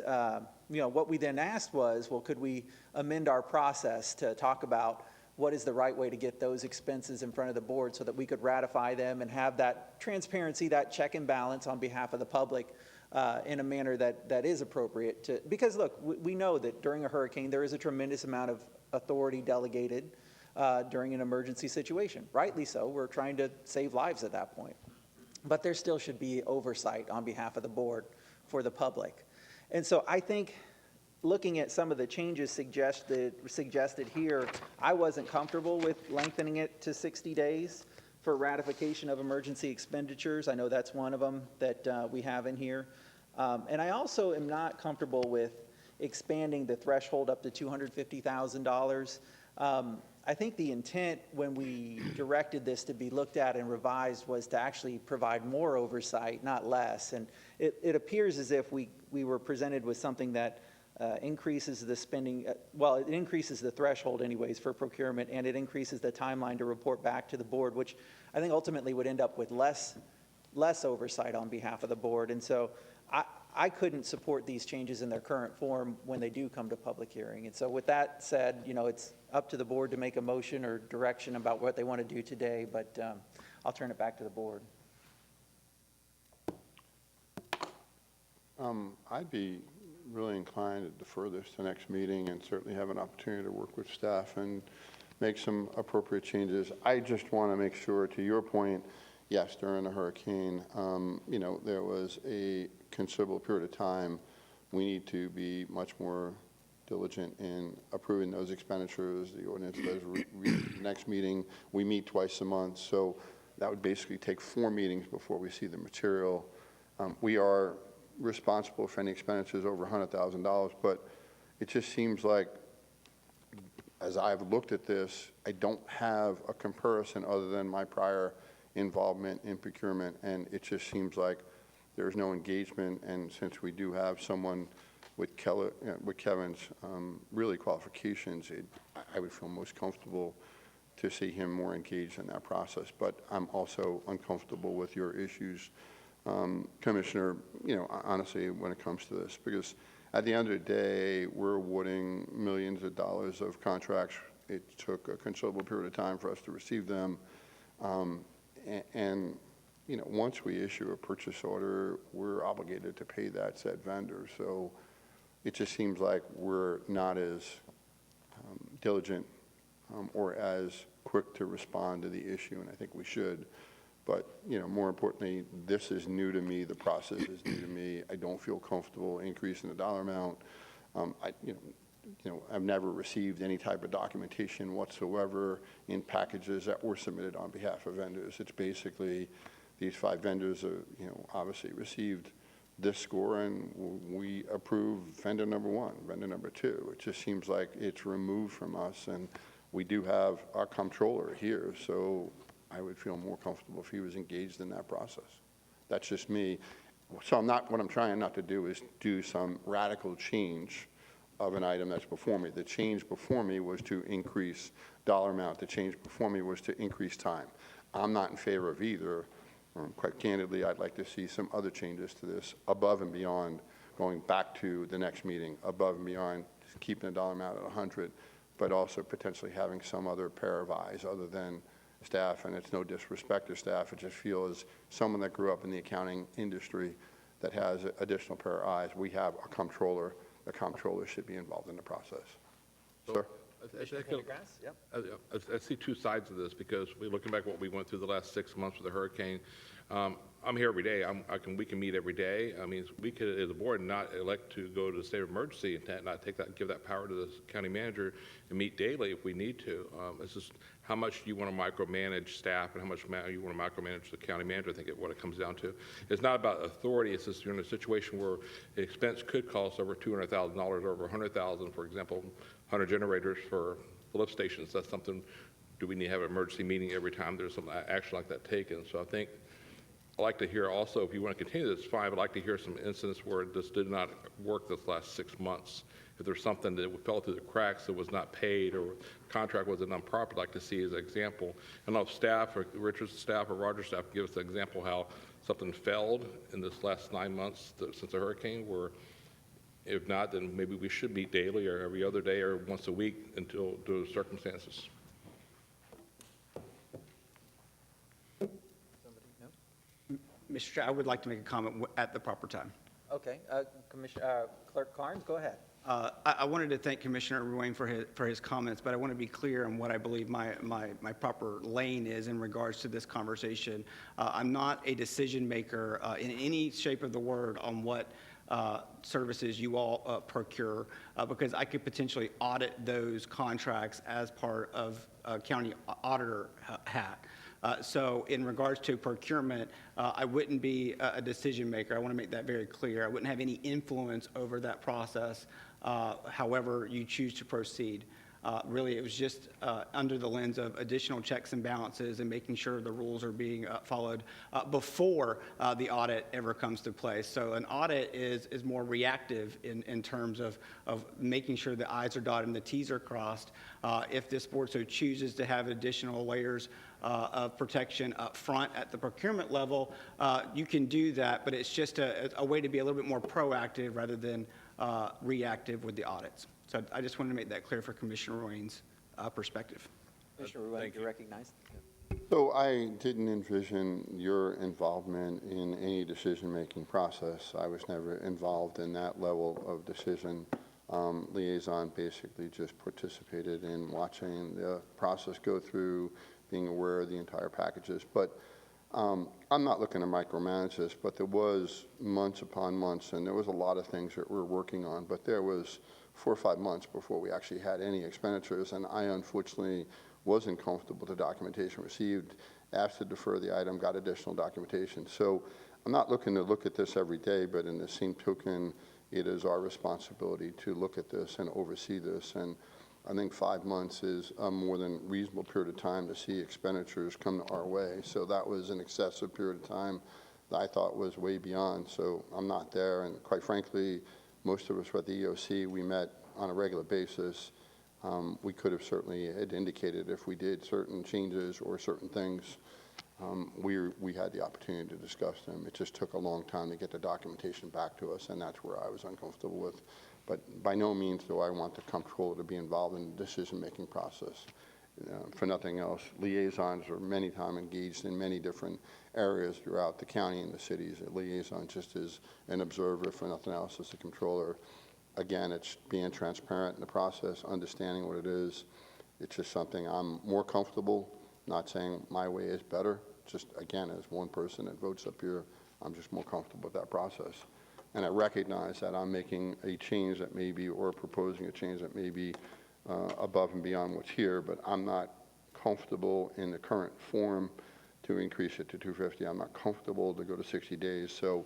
what we then asked was, well, could we amend our process to talk about what is the right way to get those expenses in front of the board so that we could ratify them and have that transparency, that check and balance on behalf of the public in a manner that is appropriate to, because look, we know that during a hurricane there is a tremendous amount of authority delegated during an emergency situation. Rightly so, we're trying to save lives at that point. But there still should be oversight on behalf of the board for the public. And so I think looking at some of the changes suggested here, I wasn't comfortable with lengthening it to 60 days for ratification of emergency expenditures. I know that's one of them that we have in here. And I also am not comfortable with expanding the threshold up to $250,000. I think the intent when we directed this to be looked at and revised was to actually provide more oversight, not less. And it appears as if we were presented with something that increases the spending, well, it increases the threshold anyways for procurement, and it increases the timeline to report back to the board, which I think ultimately would end up with less oversight on behalf of the board. And so I couldn't support these changes in their current form when they do come to public hearing. And so with that said, it's up to the board to make a motion or direction about what they want to do today, but I'll turn it back to the board. I'd be really inclined to defer this to next meeting and certainly have an opportunity to work with staff and make some appropriate changes. I just want to make sure, to your point, yes, during the hurricane, there was a considerable period of time. We need to be much more diligent in approving those expenditures. The ordinance does next meeting. We meet twice a month, so that would basically take 4 meetings before we see the material. We are responsible for any expenditures over $100,000, but it just seems like, as I've looked at this, I don't have a comparison other than my prior involvement in procurement, and it just seems like there's no engagement. And since we do have someone with Kevin's really qualifications, I would feel most comfortable to see him more engaged in that process. But I'm also uncomfortable with your issues, Commissioner, honestly, when it comes to this, because at the end of the day, we're awarding millions of dollars of contracts. It took a considerable period of time for us to receive them. And once we issue a purchase order, we're obligated to pay that said vendor. So it just seems like we're not as diligent or as quick to respond to the issue, and I think we should. But, more importantly, this is new to me. The process is new to me. I don't feel comfortable increasing the dollar amount. I've never received any type of documentation whatsoever in packages that were submitted on behalf of vendors. It's basically these 5 vendors, obviously received this score, and we approve vendor number 1, vendor number 2. It just seems like it's removed from us, and we do have our comptroller here, so I would feel more comfortable if he was engaged in that process. That's just me. So what I'm trying not to do is do some radical change of an item that's before me. The change before me was to increase dollar amount. The change before me was to increase time. I'm not in favor of either. Quite candidly, I'd like to see some other changes to this above and beyond going back to the next meeting, above and beyond keeping the dollar amount at 100, but also potentially having some other pair of eyes other than staff. And it's no disrespect to staff. I just feel as someone that grew up in the accounting industry that has an additional pair of eyes, we have a comptroller. The comptroller should be involved in the process. Sir? I see two sides of this because we're looking back at what we went through the last 6 months with the hurricane. I'm here every day. We can meet every day. I mean, we could, as a board, not elect to go to the state of emergency and not give that power to the county manager and meet daily if we need to. It's just how much you want to micromanage staff and how much you want to micromanage the county manager. I think what it comes down to. It's not about authority. It's just you're in a situation where the expense could cost over $200,000, over $100,000, for example, 100 generators for the lift stations. That's something. Do we need to have an emergency meeting every time there's some action like that taken? So I think I'd like to hear also, if you want to continue this, fine, but I'd like to hear some incidents where this did not work this last 6 months. If there's something that fell through the cracks that was not paid or contract wasn't done properly, I'd like to see as an example. I don't know if staff or Richard's staff or Roger's staff can give us an example how something failed in this last 9 months since the hurricane, where if not, then maybe we should meet daily or every other day or once a week until due to circumstances. Mr. Chair, I would like to make a comment at the proper time. Okay, Clerk Carnes, go ahead. I wanted to thank Commissioner Ruane for his comments, but I want to be clear on what I believe my proper lane is in regards to this conversation. I'm not a decision maker in any shape of the word on what services you all procure, because I could potentially audit those contracts as part of a county auditor hat. So in regards to procurement, I wouldn't be a decision maker. I want to make that very clear. I wouldn't have any influence over that process, however you choose to proceed. Really, it was just under the lens of additional checks and balances and making sure the rules are being followed before the audit ever comes to place. So an audit is more reactive in terms of making sure the I's are dotted and the T's are crossed. If this board so chooses to have additional layers of protection up front at the procurement level, you can do that, but it's just a way to be a little bit more proactive rather than reactive with the audits. So I just wanted to make that clear for Commissioner Ruane's perspective. Commissioner Ruane, you're recognized. So I didn't envision your involvement in any decision-making process. I was never involved in that level of decision. Liaison basically just participated in watching the process go through, being aware of the entire packages. But I'm not looking to micromanage this, but there was months upon months, and there was a lot of things that we're working on, but there was 4 or 5 months before we actually had any expenditures, and I unfortunately wasn't comfortable with the documentation received, asked to defer the item, got additional documentation. So I'm not looking to look at this every day, but in the same token, it is our responsibility to look at this and oversee this. And I think 5 months is a more than reasonable period of time to see expenditures come our way. So that was an excessive period of time that I thought was way beyond. So I'm not there. And quite frankly, most of us were at the EOC. We met on a regular basis. We could have certainly had indicated if we did certain changes or certain things, we had the opportunity to discuss them. It just took a long time to get the documentation back to us, and that's where I was uncomfortable with. But by no means do I want the comptroller to be involved in the decision-making process. For nothing else, liaisons are many times engaged in many different areas throughout the county and the cities. A liaison just is an observer, for nothing else, as a controller. Again, it's being transparent in the process, understanding what it is. It's just something I'm more comfortable, not saying my way is better. Just, again, as one person that votes up here, I'm just more comfortable with that process. And I recognize that I'm making a change that may be, or proposing a change that may be above and beyond what's here, but I'm not comfortable in the current form to increase it to 250. I'm not comfortable to go to 60 days. So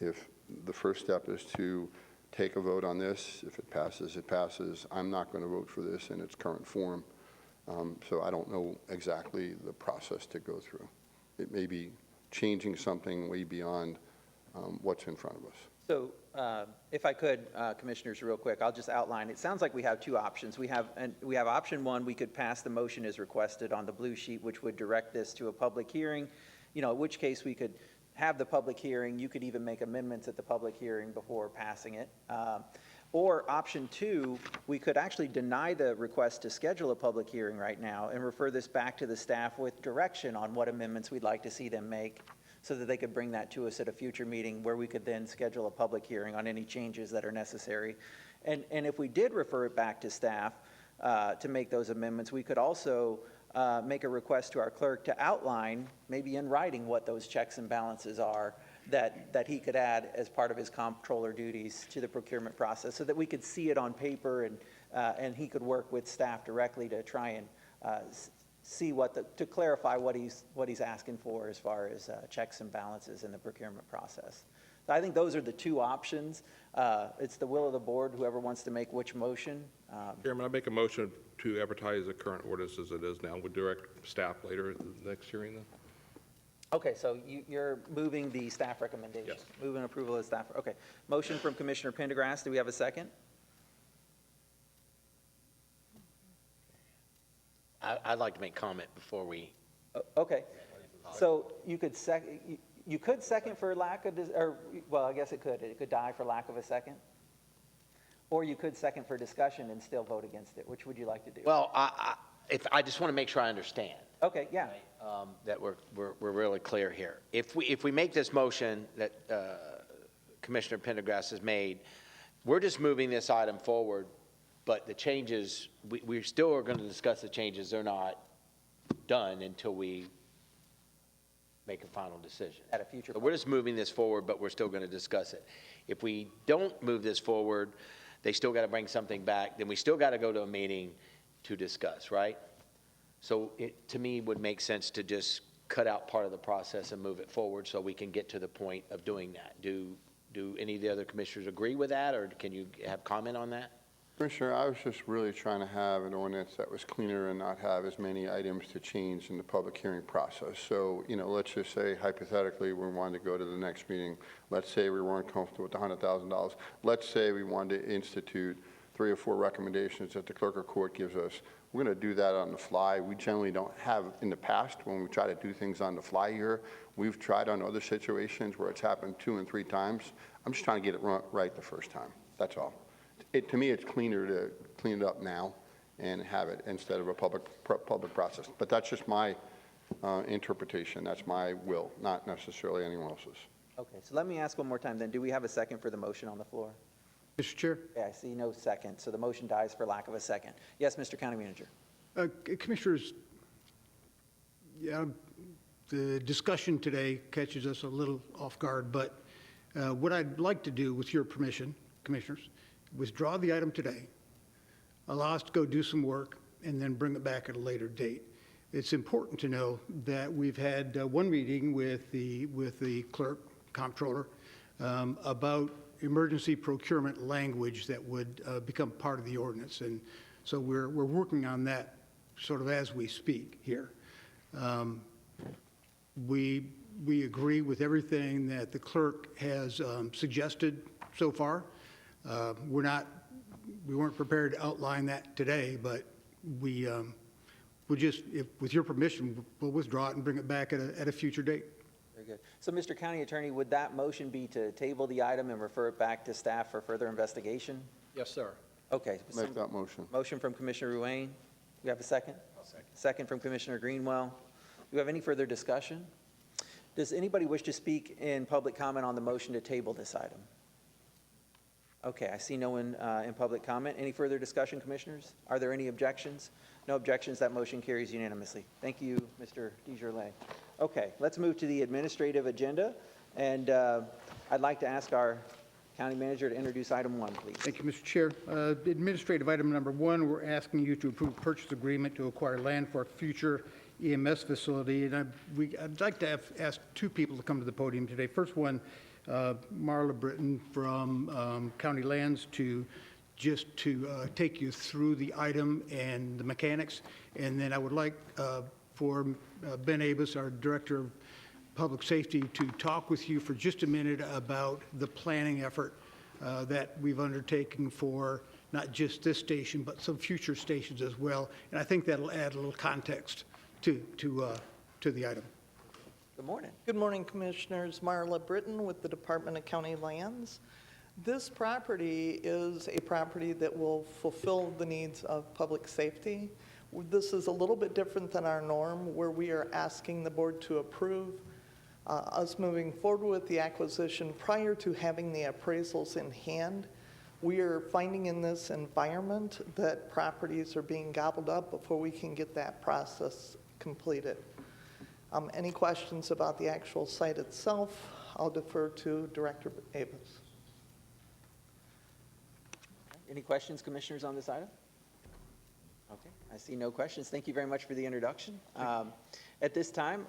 if the first step is to take a vote on this, if it passes, it passes. I'm not going to vote for this in its current form. So I don't know exactly the process to go through. It may be changing something way beyond what's in front of us. So if I could, Commissioners, real quick, I'll just outline. It sounds like we have two options. We have option one, we could pass the motion as requested on the blue sheet, which would direct this to a public hearing, in which case we could have the public hearing. You could even make amendments at the public hearing before passing it. Or option two, we could actually deny the request to schedule a public hearing right now and refer this back to the staff with direction on what amendments we'd like to see them make, so that they could bring that to us at a future meeting where we could then schedule a public hearing on any changes that are necessary. And if we did refer it back to staff to make those amendments, we could also make a request to our clerk to outline, maybe in writing, what those checks and balances are that he could add as part of his comptroller duties to the procurement process, so that we could see it on paper and he could work with staff directly to try and see to clarify what he's asking for as far as checks and balances in the procurement process. So I think those are the two options. It's the will of the board, whoever wants to make which motion. Chairman, I make a motion to advertise the current ordinance as it is now. Would direct staff later at the next hearing then? Okay, so you're moving the staff recommendation? Yes. Moving approval of staff, okay. Motion from Commissioner Pendergrass, do we have a second? I'd like to make comment before we. Okay, so you could second for lack of, well, I guess it could die for lack of a second. Or you could second for discussion and still vote against it. Which would you like to do? Well, I just want to make sure I understand. Okay, yeah. That we're really clear here. If we make this motion that Commissioner Pendergrass has made, we're just moving this item forward, but the changes, we still are going to discuss the changes. They're not done until we make a final decision. At a future. So we're just moving this forward, but we're still going to discuss it. If we don't move this forward, they still got to bring something back, then we still got to go to a meeting to discuss, right? So it, to me, would make sense to just cut out part of the process and move it forward so we can get to the point of doing that. Do any of the other commissioners agree with that, or can you have comment on that? Commissioner, I was just really trying to have an ordinance that was cleaner and not have as many items to change in the public hearing process. So, let's just say hypothetically we wanted to go to the next meeting. Let's say we weren't comfortable with the $100,000. Let's say we wanted to institute 3 or 4 recommendations that the clerk of court gives us. We're going to do that on the fly. We generally don't have in the past when we try to do things on the fly here. We've tried on other situations where it's happened 2 and 3 times. I'm just trying to get it right the first time. That's all. To me, it's cleaner to clean it up now and have it instead of a public process. But that's just my interpretation. That's my will, not necessarily anyone else's. Okay, so let me ask one more time then. Do we have a second for the motion on the floor? Mr. Chair? Yeah, I see no second, so the motion dies for lack of a second. Yes, Mr. County Manager. Commissioners, yeah, the discussion today catches us a little off guard, but what I'd like to do, with your permission, Commissioners, withdraw the item today, allow us to go do some work, and then bring it back at a later date. It's important to know that we've had one meeting with the clerk, comptroller, about emergency procurement language that would become part of the ordinance. And so we're working on that sort of as we speak here. We agree with everything that the clerk has suggested so far. We weren't prepared to outline that today, but we'll just, with your permission, we'll withdraw it and bring it back at a future date. Very good. So, Mr. County Attorney, would that motion be to table the item and refer it back to staff for further investigation? Yes, sir. Okay. Make that motion. Motion from Commissioner Ruane. You have a second? I'll second. Second from Commissioner Greenwell. Do we have any further discussion? Does anybody wish to speak in public comment on the motion to table this item? Okay, I see no one in public comment. Any further discussion, Commissioners? Are there any objections? No objections. That motion carries unanimously. Thank you, Mr. DeJarlais. Okay, let's move to the administrative agenda. And I'd like to ask our County Manager to introduce item 1, please. Thank you, Mr. Chair. Administrative item number 1, we're asking you to approve purchase agreement to acquire land for a future EMS facility. And I'd like to ask 2 people to come to the podium today. First one, Marla Britton from County Lands to take you through the item and the mechanics. And then I would like for Ben Avis, our Director of Public Safety, to talk with you for just a minute about the planning effort that we've undertaken for not just this station, but some future stations as well. And I think that'll add a little context to the item. Good morning. Good morning, Commissioners. Marla Britton with the Department of County Lands. This property is a property that will fulfill the needs of public safety. This is a little bit different than our norm, where we are asking the board to approve us moving forward with the acquisition prior to having the appraisals in hand. We are finding in this environment that properties are being gobbled up before we can get that process completed. Any questions about the actual site itself? I'll defer to Director Avis. Any questions, commissioners, on this item? Okay, I see no questions. Thank you very much for the introduction. At this time,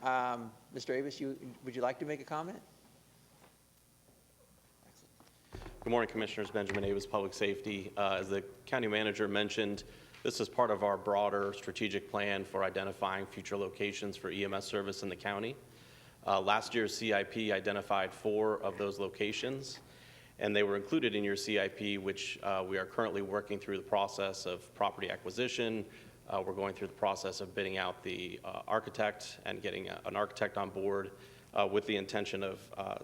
Mr. Avis, would you like to make a comment? Good morning, Commissioners. Benjamin Avis, Public Safety. As the County Manager mentioned, this is part of our broader strategic plan for identifying future locations for EMS service in the county. Last year's CIP identified 4 of those locations, and they were included in your CIP, which we are currently working through the process of property acquisition. We're going through the process of bidding out the architect and getting an architect on board with the intention of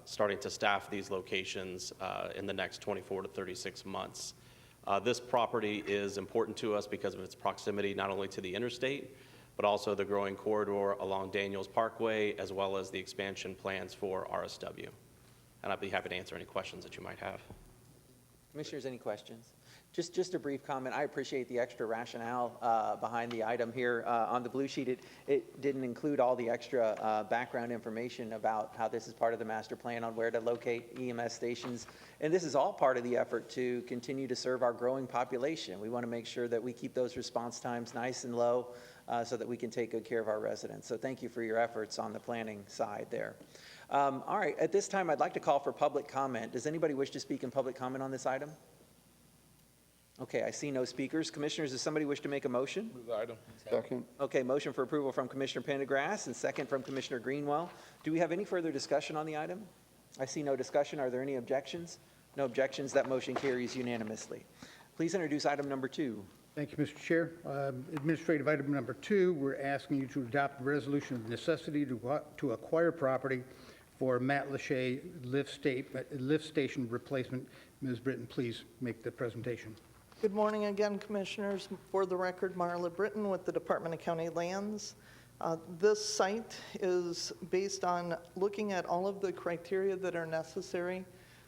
starting to staff these locations in the next 24 to 36 months. This property is important to us because of its proximity not only to the interstate, but also the growing corridor along Daniels Parkway, as well as the expansion plans for RSW. And I'd be happy to answer any questions that you might have. Commissioners, any questions? Just a brief comment. I appreciate the extra rationale behind the item here. On the blue sheet, it didn't include all the extra background information about how this is part of the master plan on where to locate EMS stations. And this is all part of the effort to continue to serve our growing population. We want to make sure that we keep those response times nice and low so that we can take good care of our residents. So thank you for your efforts on the planning side there. All right, at this time, I'd like to call for public comment. Does anybody wish to speak in public comment on this item? Okay, I see no speakers. Commissioners, does somebody wish to make a motion? Move the item. Second. Okay, motion for approval from Commissioner Pendergrass and second from Commissioner Greenwell. Do we have any further discussion on the item? I see no discussion. Are there any objections? No objections. That motion carries unanimously. Please introduce item number 2. Thank you, Mr. Chair. Administrative item number 2, we're asking you to adopt a resolution of necessity to acquire property for Matt Lachey lift station replacement. Ms. Britton, please make the presentation. Good morning again, Commissioners. For the record, Marla Britton with the Department of County Lands. This site is based on looking at all of the criteria that are necessary.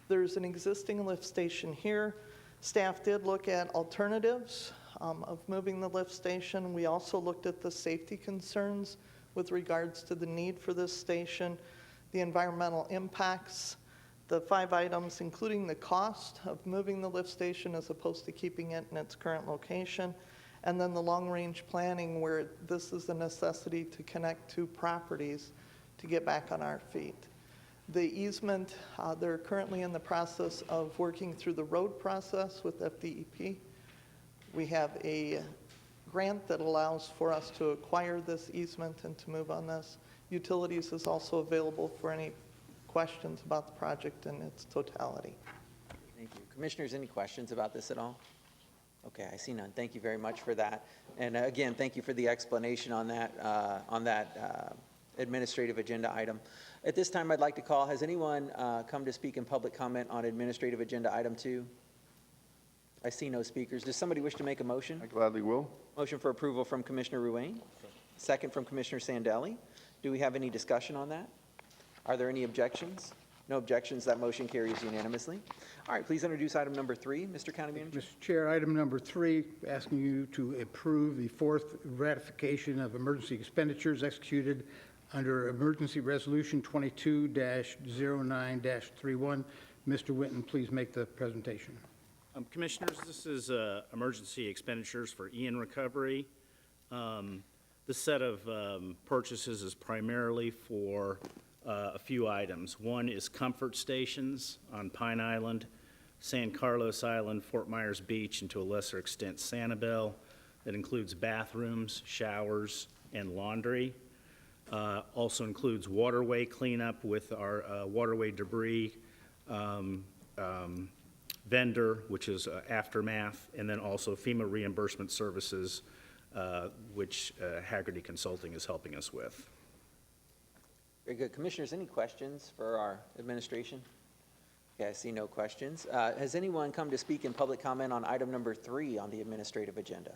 There's an existing lift station here. Staff did look at alternatives of moving the lift station. We also looked at the safety concerns with regards to the need for this station, the environmental impacts, the 5 items, including the cost of moving the lift station as opposed to keeping it in its current location, and then the long-range planning where this is a necessity to connect 2 properties to get back on our feet. The easement, they're currently in the process of working through the road process with FDEP. We have a grant that allows for us to acquire this easement and to move on this. Utilities is also available for any questions about the project in its totality. Thank you. Commissioners, any questions about this at all? Okay, I see none. Thank you very much for that. And again, thank you for the explanation on that administrative agenda item. At this time, I'd like to call, has anyone come to speak in public comment on administrative agenda item 2? I see no speakers. Does somebody wish to make a motion? I gladly will. Motion for approval from Commissioner Ruane. Second from Commissioner Sandelli. Do we have any discussion on that? Are there any objections? No objections. That motion carries unanimously. All right, please introduce item number 3, Mr. County Manager. Mr. Chair, item number 3, asking you to approve the 4th ratification of emergency expenditures executed under Emergency Resolution 22-09-31. Mr. Winton, please make the presentation. Commissioners, this is emergency expenditures for Ian recovery. This set of purchases is primarily for a few items. One is comfort stations on Pine Island, San Carlos Island, Fort Myers Beach, and to a lesser extent Sanibel. It includes bathrooms, showers, and laundry. Also includes waterway cleanup with our waterway debris vendor, which is Aftermath, and then also FEMA reimbursement services, which Haggerty Consulting is helping us with. Very good. Commissioners, any questions for our administration? Okay, I see no questions. Has anyone come to speak in public comment on item number 3 on the administrative agenda?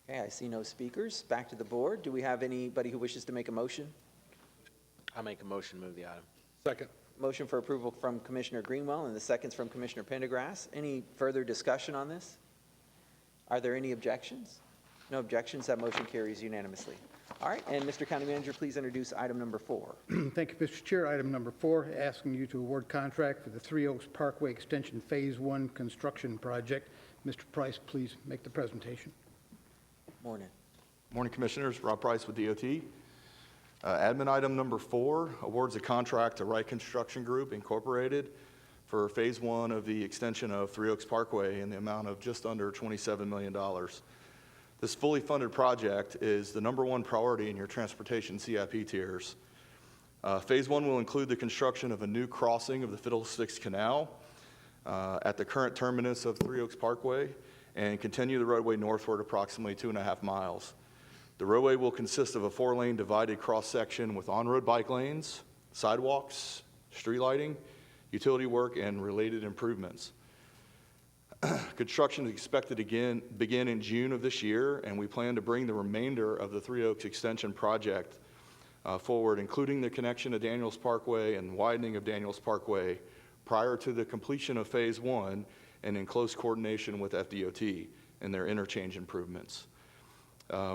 Okay, I see no speakers. Back to the board. Do we have anybody who wishes to make a motion? I'll make a motion to move the item. Second. Motion for approval from Commissioner Greenwell and the seconds from Commissioner Pendergrass. Any further discussion on this? Are there any objections? No objections. That motion carries unanimously. All right, and Mr. County Manager, please introduce item number 4. Thank you, Mr. Chair. Item number 4, asking you to award contract for the Three Oaks Parkway Extension Phase 1 construction project. Mr. Price, please make the presentation. Morning. Morning, Commissioners. Rob Price with DOT. Admin item number 4 awards a contract to Wright Construction Group Incorporated for Phase 1 of the extension of Three Oaks Parkway in the amount of just under $27 million. This fully funded project is the #1 priority in your transportation CIP tiers. Phase 1 will include the construction of a new crossing of the Fiddlesticks Canal at the current terminus of Three Oaks Parkway and continue the roadway northward approximately 2.5 miles. The roadway will consist of a 4-lane divided cross-section with on-road bike lanes, sidewalks, street lighting, utility work, and related improvements. Construction is expected to begin in June of this year, and we plan to bring the remainder of the Three Oaks extension project forward, including the connection of Daniels Parkway and widening of Daniels Parkway prior to the completion of Phase 1 and in close coordination with FDOT and their interchange improvements.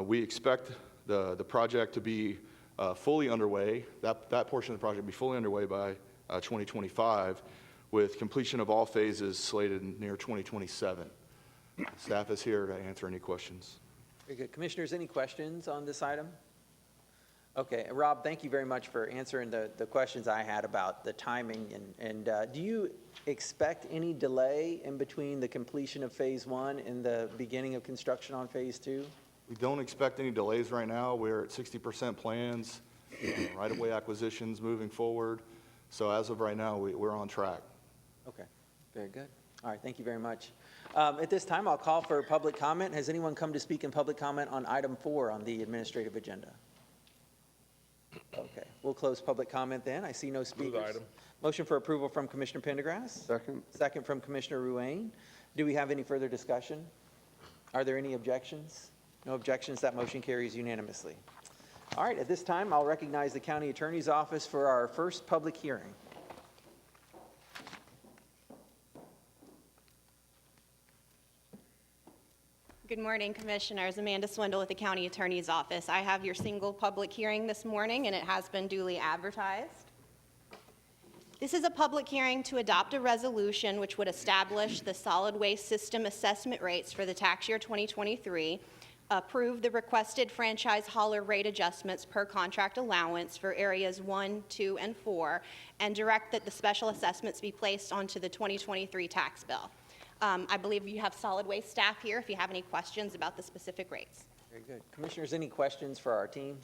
We expect the project to be fully underway, that portion of the project to be fully underway by 2025, with completion of all phases slated near 2027. Staff is here to answer any questions. Very good. Commissioners, any questions on this item? Okay, Rob, thank you very much for answering the questions I had about the timing. And do you expect any delay in between the completion of Phase 1 and the beginning of construction on Phase 2? We don't expect any delays right now. We're at 60% plans, right-of-way acquisitions moving forward. So as of right now, we're on track. Okay, very good. All right, thank you very much. At this time, I'll call for public comment. Has anyone come to speak in public comment on item 4 on the administrative agenda? Okay, we'll close public comment then. I see no speakers. Move the item. Motion for approval from Commissioner Pendergrass. Second. Second from Commissioner Ruane. Do we have any further discussion? Are there any objections? No objections. That motion carries unanimously. All right, at this time, I'll recognize the County Attorney's Office for our first public hearing. Good morning, Commissioners. Amanda Swindle with the County Attorney's Office. I have your single public hearing this morning, and it has been duly advertised. This is a public hearing to adopt a resolution which would establish the solid waste system assessment rates for the tax year 2023, approve the requested franchise hauler rate adjustments per contract allowance for areas 1, 2, and 4, and direct that the special assessments be placed onto the 2023 tax bill. I believe you have solid waste staff here if you have any questions about the specific rates. Very good. Commissioners, any questions for our team?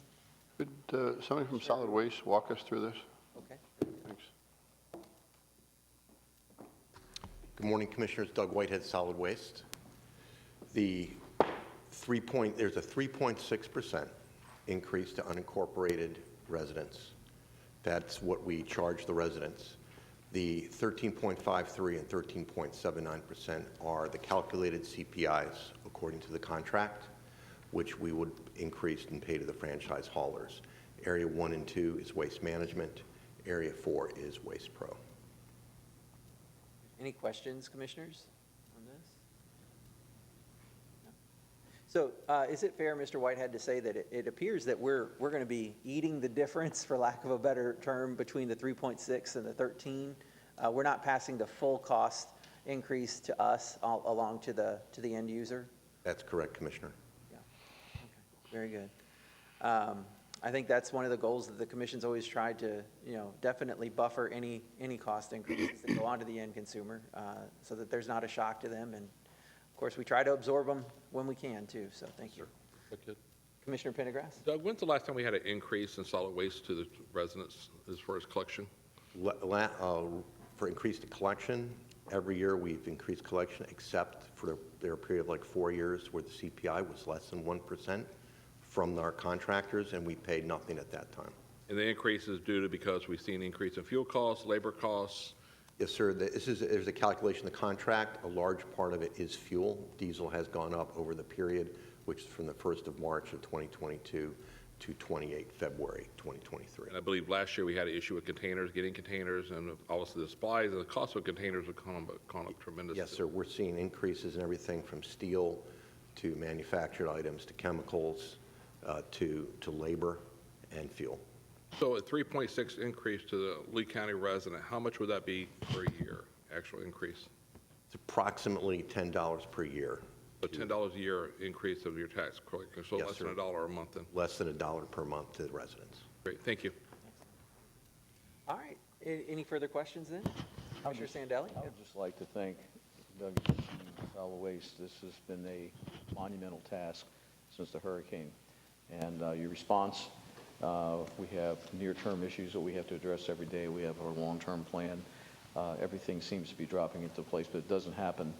Could somebody from Solid Waste walk us through this? Okay. Thanks. Good morning, Commissioners. Doug Whitehead, Solid Waste. There's a 3.6% increase to unincorporated residents. That's what we charge the residents. The 13.53 and 13.79% are the calculated CPIs according to the contract, which we would increase and pay to the franchise haulers. Area 1 and 2 is Waste Management. Area 4 is Waste Pro. Any questions, Commissioners, on this? No. So is it fair, Mr. Whitehead, to say that it appears that we're going to be eating the difference, for lack of a better term, between the 3.6 and the 13? We're not passing the full cost increase to us along to the end user? That's correct, Commissioner. Yeah. Okay. Very good. I think that's one of the goals that the Commission's always tried to, definitely buffer any cost increases that go on to the end consumer, so that there's not a shock to them. And of course, we try to absorb them when we can too. So thank you. Okay. Commissioner Pendergrass. Doug, when's the last time we had an increase in solid waste to the residents as far as collection? For increased collection, Every year, we've increased collection, except for there a period of like 4 years where the CPI was less than 1% from our contractors, and we paid nothing at that time. And the increase is due to because we've seen an increase in fuel costs, labor costs. Yes, sir. There's a calculation of the contract. A large part of it is fuel. Diesel has gone up over the period, which is from the 1st of March of 2022 to 28 February 2023. And I believe last year we had an issue with containers, getting containers, and obviously the supplies and the cost of containers have gone up tremendously. Yes, sir. We're seeing increases in everything from steel to manufactured items to chemicals to labor and fuel. So a 3.6 increase to the Lee County resident, how much would that be per year, actual increase? It's approximately $10 per year. So $10 a year increase of your tax collection, so Yes, less sir. than $1 a month then. Less than $1 per month to the residents. Great, thank you. All right, any further questions then? Commissioner Sandelli? I would just like to thank Doug and Team Solid Waste. This has been a monumental task since the hurricane. And your response, we have near-term issues that we have to address every day. We have our long-term plan. Everything seems to be dropping into place, but it doesn't happen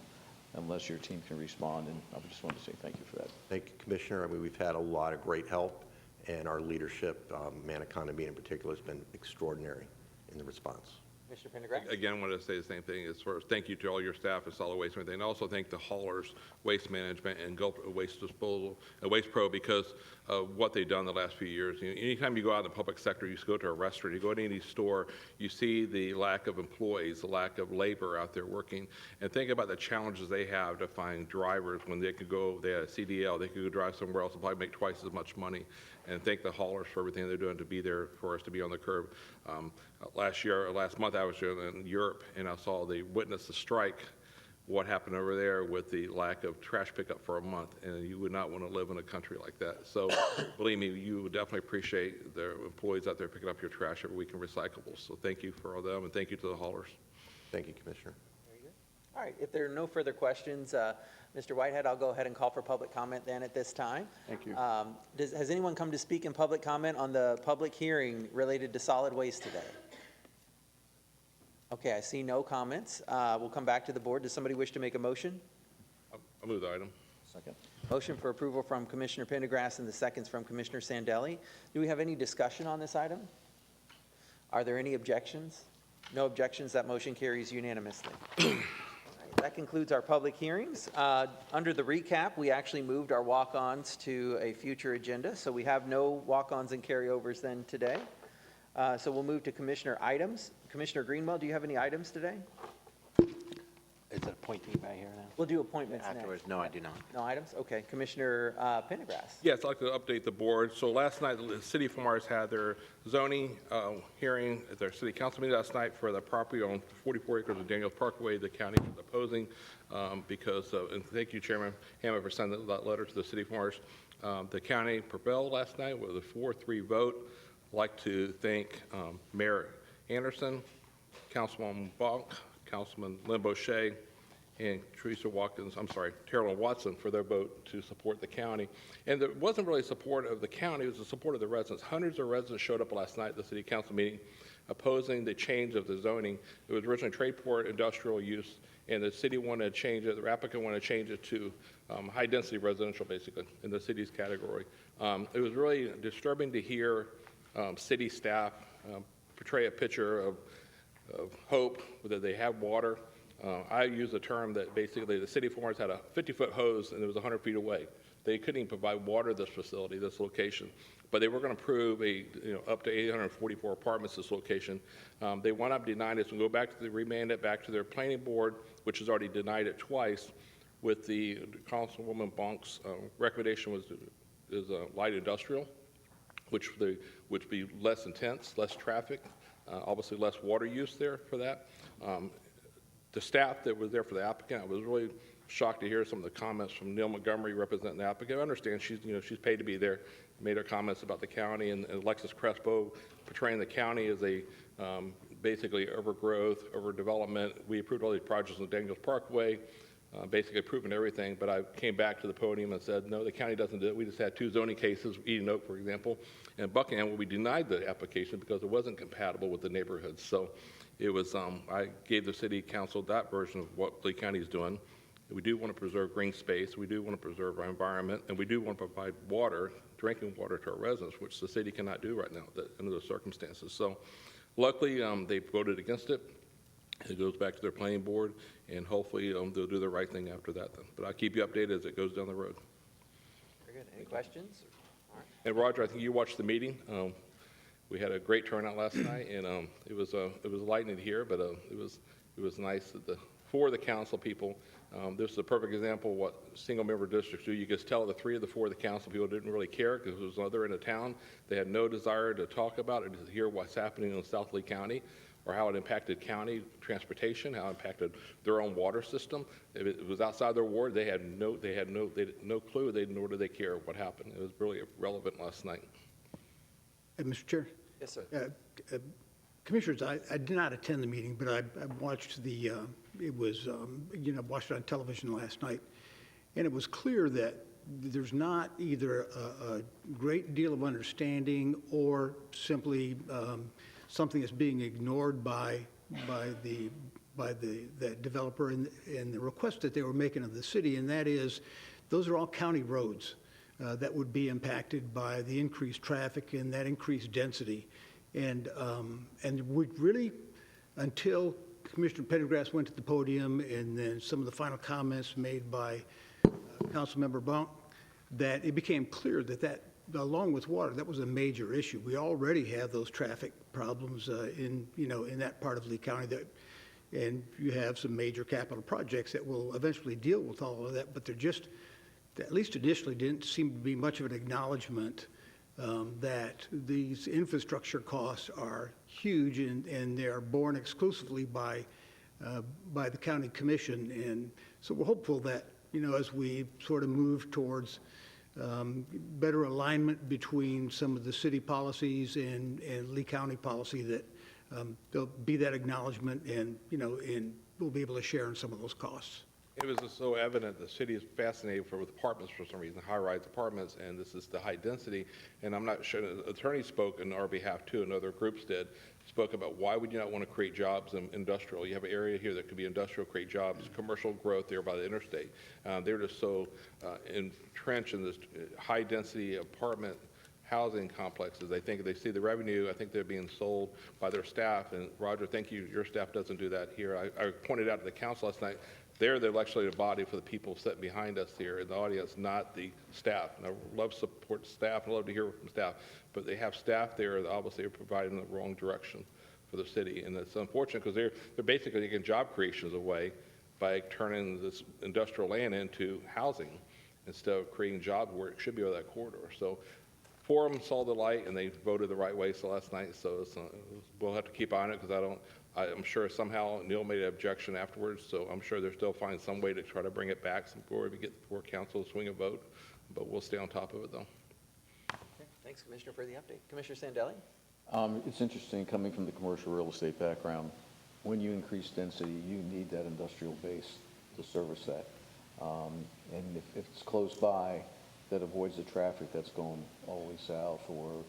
unless your team can respond. And I just want to say thank you for that. Thank you, Commissioner. I mean, we've had a lot of great help, and our leadership, Maniconda in particular, has been extraordinary in the response. Commissioner Pendergrass? Again, I wanted to say the same thing as far as thank you to all your staff at Solid Waste and everything. And also thank the haulers, Waste Management, and Gulf Waste Disposal, Waste Pro, because of what they've done the last few years. You know, anytime you go out in the public sector, you go to a restaurant, you go to any store, you see the lack of employees, the lack of labor out there working. And think about the challenges they have to find drivers when they could go, they had a CDL, they could go drive somewhere else and probably make twice as much money. And thank the haulers for everything they're doing to be there for us to be on the curb. Last month I was in Europe and I witnessed the strike, what happened over there with the lack of trash pickup for a month, and you would not want to live in a country like that. So believe me, you would definitely appreciate the employees out there picking up your trash every week in recyclables. So thank you for all them, and thank you to the haulers. Thank you, Commissioner. Very good. All right, if there are no further questions, Mr. Whitehead, I'll go ahead and call for public comment then at this time. Thank you. Has anyone come to speak in public comment on the public hearing related to solid waste today? Okay, I see no comments. We'll come back to the board. Does somebody wish to make a motion? I'll move the item. Second. Motion for approval from Commissioner Pendergrass and the seconds from Commissioner Sandelli. Do we have any discussion on this item? Are there any objections? No objections. That motion carries unanimously. All right, that concludes our public hearings. Under the recap, we actually moved our walk-ons to a future agenda, so we have no walk-ons and carryovers then today. So we'll move to commissioner items. Commissioner Greenwell, do you have any items today? Is it appointee right here now? We'll do appointments Afterwards, next. no, I do not. No items? Okay. Commissioner Pendergrass. Yes, I'd like to update the board. So last night, the City of Fort Myers had their zoning hearing at their city council meeting last night for the property on 44 acres of Daniels Parkway. The county was opposing because of, and thank you, Chairman Hammond, for sending that letter to the City of Fort Myers. The county prevailed last night with a 4-3 vote. I'd like to thank Mayor Anderson, Councilwoman Bonk, Councilman Lynn Boucher, and Terrell Watson for their vote to support the county. And there wasn't really support of the county, it was the support of the residents. Hundreds of residents showed up last night at the city council meeting opposing the change of the zoning. It was originally trade port industrial use, and the city wanted to change it, the applicant wanted to change it to high-density residential, basically, in the city's category. It was really disturbing to hear city staff portray a picture of hope, that they have water. I use the term that basically the city of Fort Myers had a 50-foot hose and it was 100 feet away. They couldn't even provide water to this facility, this location. But they were going to approve up to 844 apartments this location. They wound up denying this and remand it back to their planning board, which has already denied it twice, with the Councilwoman Bonk's recommendation is light industrial, which would be less intense, less traffic, obviously less water use there for that. The staff that was there for the applicant, I was really shocked to hear some of the comments from Neil Montgomery representing the applicant. I understand she's paid to be there, made her comments about the county, and Alexis Crespo portraying the county as a basically overgrowth, overdevelopment. We approved all these projects on the Daniels Parkway, basically approving everything, but I came back to the podium and said, no, the county doesn't do it. We just had 2 zoning cases, Eden Oak, for example, and Buckingham, where we denied the application because it wasn't compatible with the neighborhoods. So It was, I gave the city council that version of what Lee County is doing. We do want to preserve green space, we do want to preserve our environment, and we do want to provide water, drinking water to our residents, which the city cannot do right now under those circumstances. So luckily, they voted against it. It goes back to their planning board, and hopefully they'll do the right thing after that then. But I'll keep you updated as it goes down the road. Very good. Any questions? And Roger, I think you watched the meeting. We had a great turnout last night, and it was light in here, but it was nice that for the council people. This is a perfect example of what single-member districts do. You can tell the 3 of the 4 of the council people didn't really care because it was another end of town. They had no desire to talk about it, to hear what's happening in South Lee County or how it impacted county transportation, how it impacted their own water system. If it was outside their ward, they had no clue, nor did they care what happened. It was really relevant last night. Mr. Chair? Yes, sir. Commissioners, I did not attend the meeting, but I watched watched it on television last night, and it was clear that there's not either a great deal of understanding or simply something that's being ignored by the developer and the request that they were making of the city, and that is, those are all county roads that would be impacted by the increased traffic and that increased density. And we really, until Commissioner Pendergrass went to the podium and then some of the final comments made by Councilmember Bonk, that it became clear that along with water, that was a major issue. We already have those traffic problems in that part of Lee County, and you have some major capital projects that will eventually deal with all of that, but there just, at least initially, didn't seem to be much of an acknowledgement that these infrastructure costs are huge, and they are borne exclusively by the county commission. And so we're hopeful that, as we sort of move towards better alignment between some of the city policies and Lee County policy, that there'll be that acknowledgement, and we'll be able to share in some of those costs. It was just so evident the city is fascinated with apartments for some reason, high-rise apartments, and this is the high density. And I'm not sure, the attorney spoke on our behalf too, and other groups spoke about why would you not want to create jobs in industrial? You have an area here that could be industrial, create jobs, commercial growth there by the interstate. They're just so entrenched in this high-density apartment housing complexes. They think they see the revenue. I think they're being sold by their staff. And Roger, thank you. Your staff doesn't do that here. I pointed out to the council last night, they're the legislative body for the people sitting behind us here in the audience, not the staff. And I love support staff, and I love to hear from staff, but they have staff there that obviously are providing the wrong direction for the city. And it's unfortunate because they're basically taking job creations away by turning this industrial land into housing instead of creating jobs where it should be over that corridor. So Forum saw the light and they voted the right way last night. So we'll have to keep on it because I'm sure somehow Neil made an objection afterwards, so I'm sure they'll still find some way to try to bring it back before we get before council to swing a vote, but we'll stay on top of it though. Okay. Thanks, Commissioner, for the update. Commissioner Sandelli? It's interesting coming from the commercial real estate background. When you increase density, you need that industrial base to service that. And if it's close by, that avoids the traffic that's going all the way south or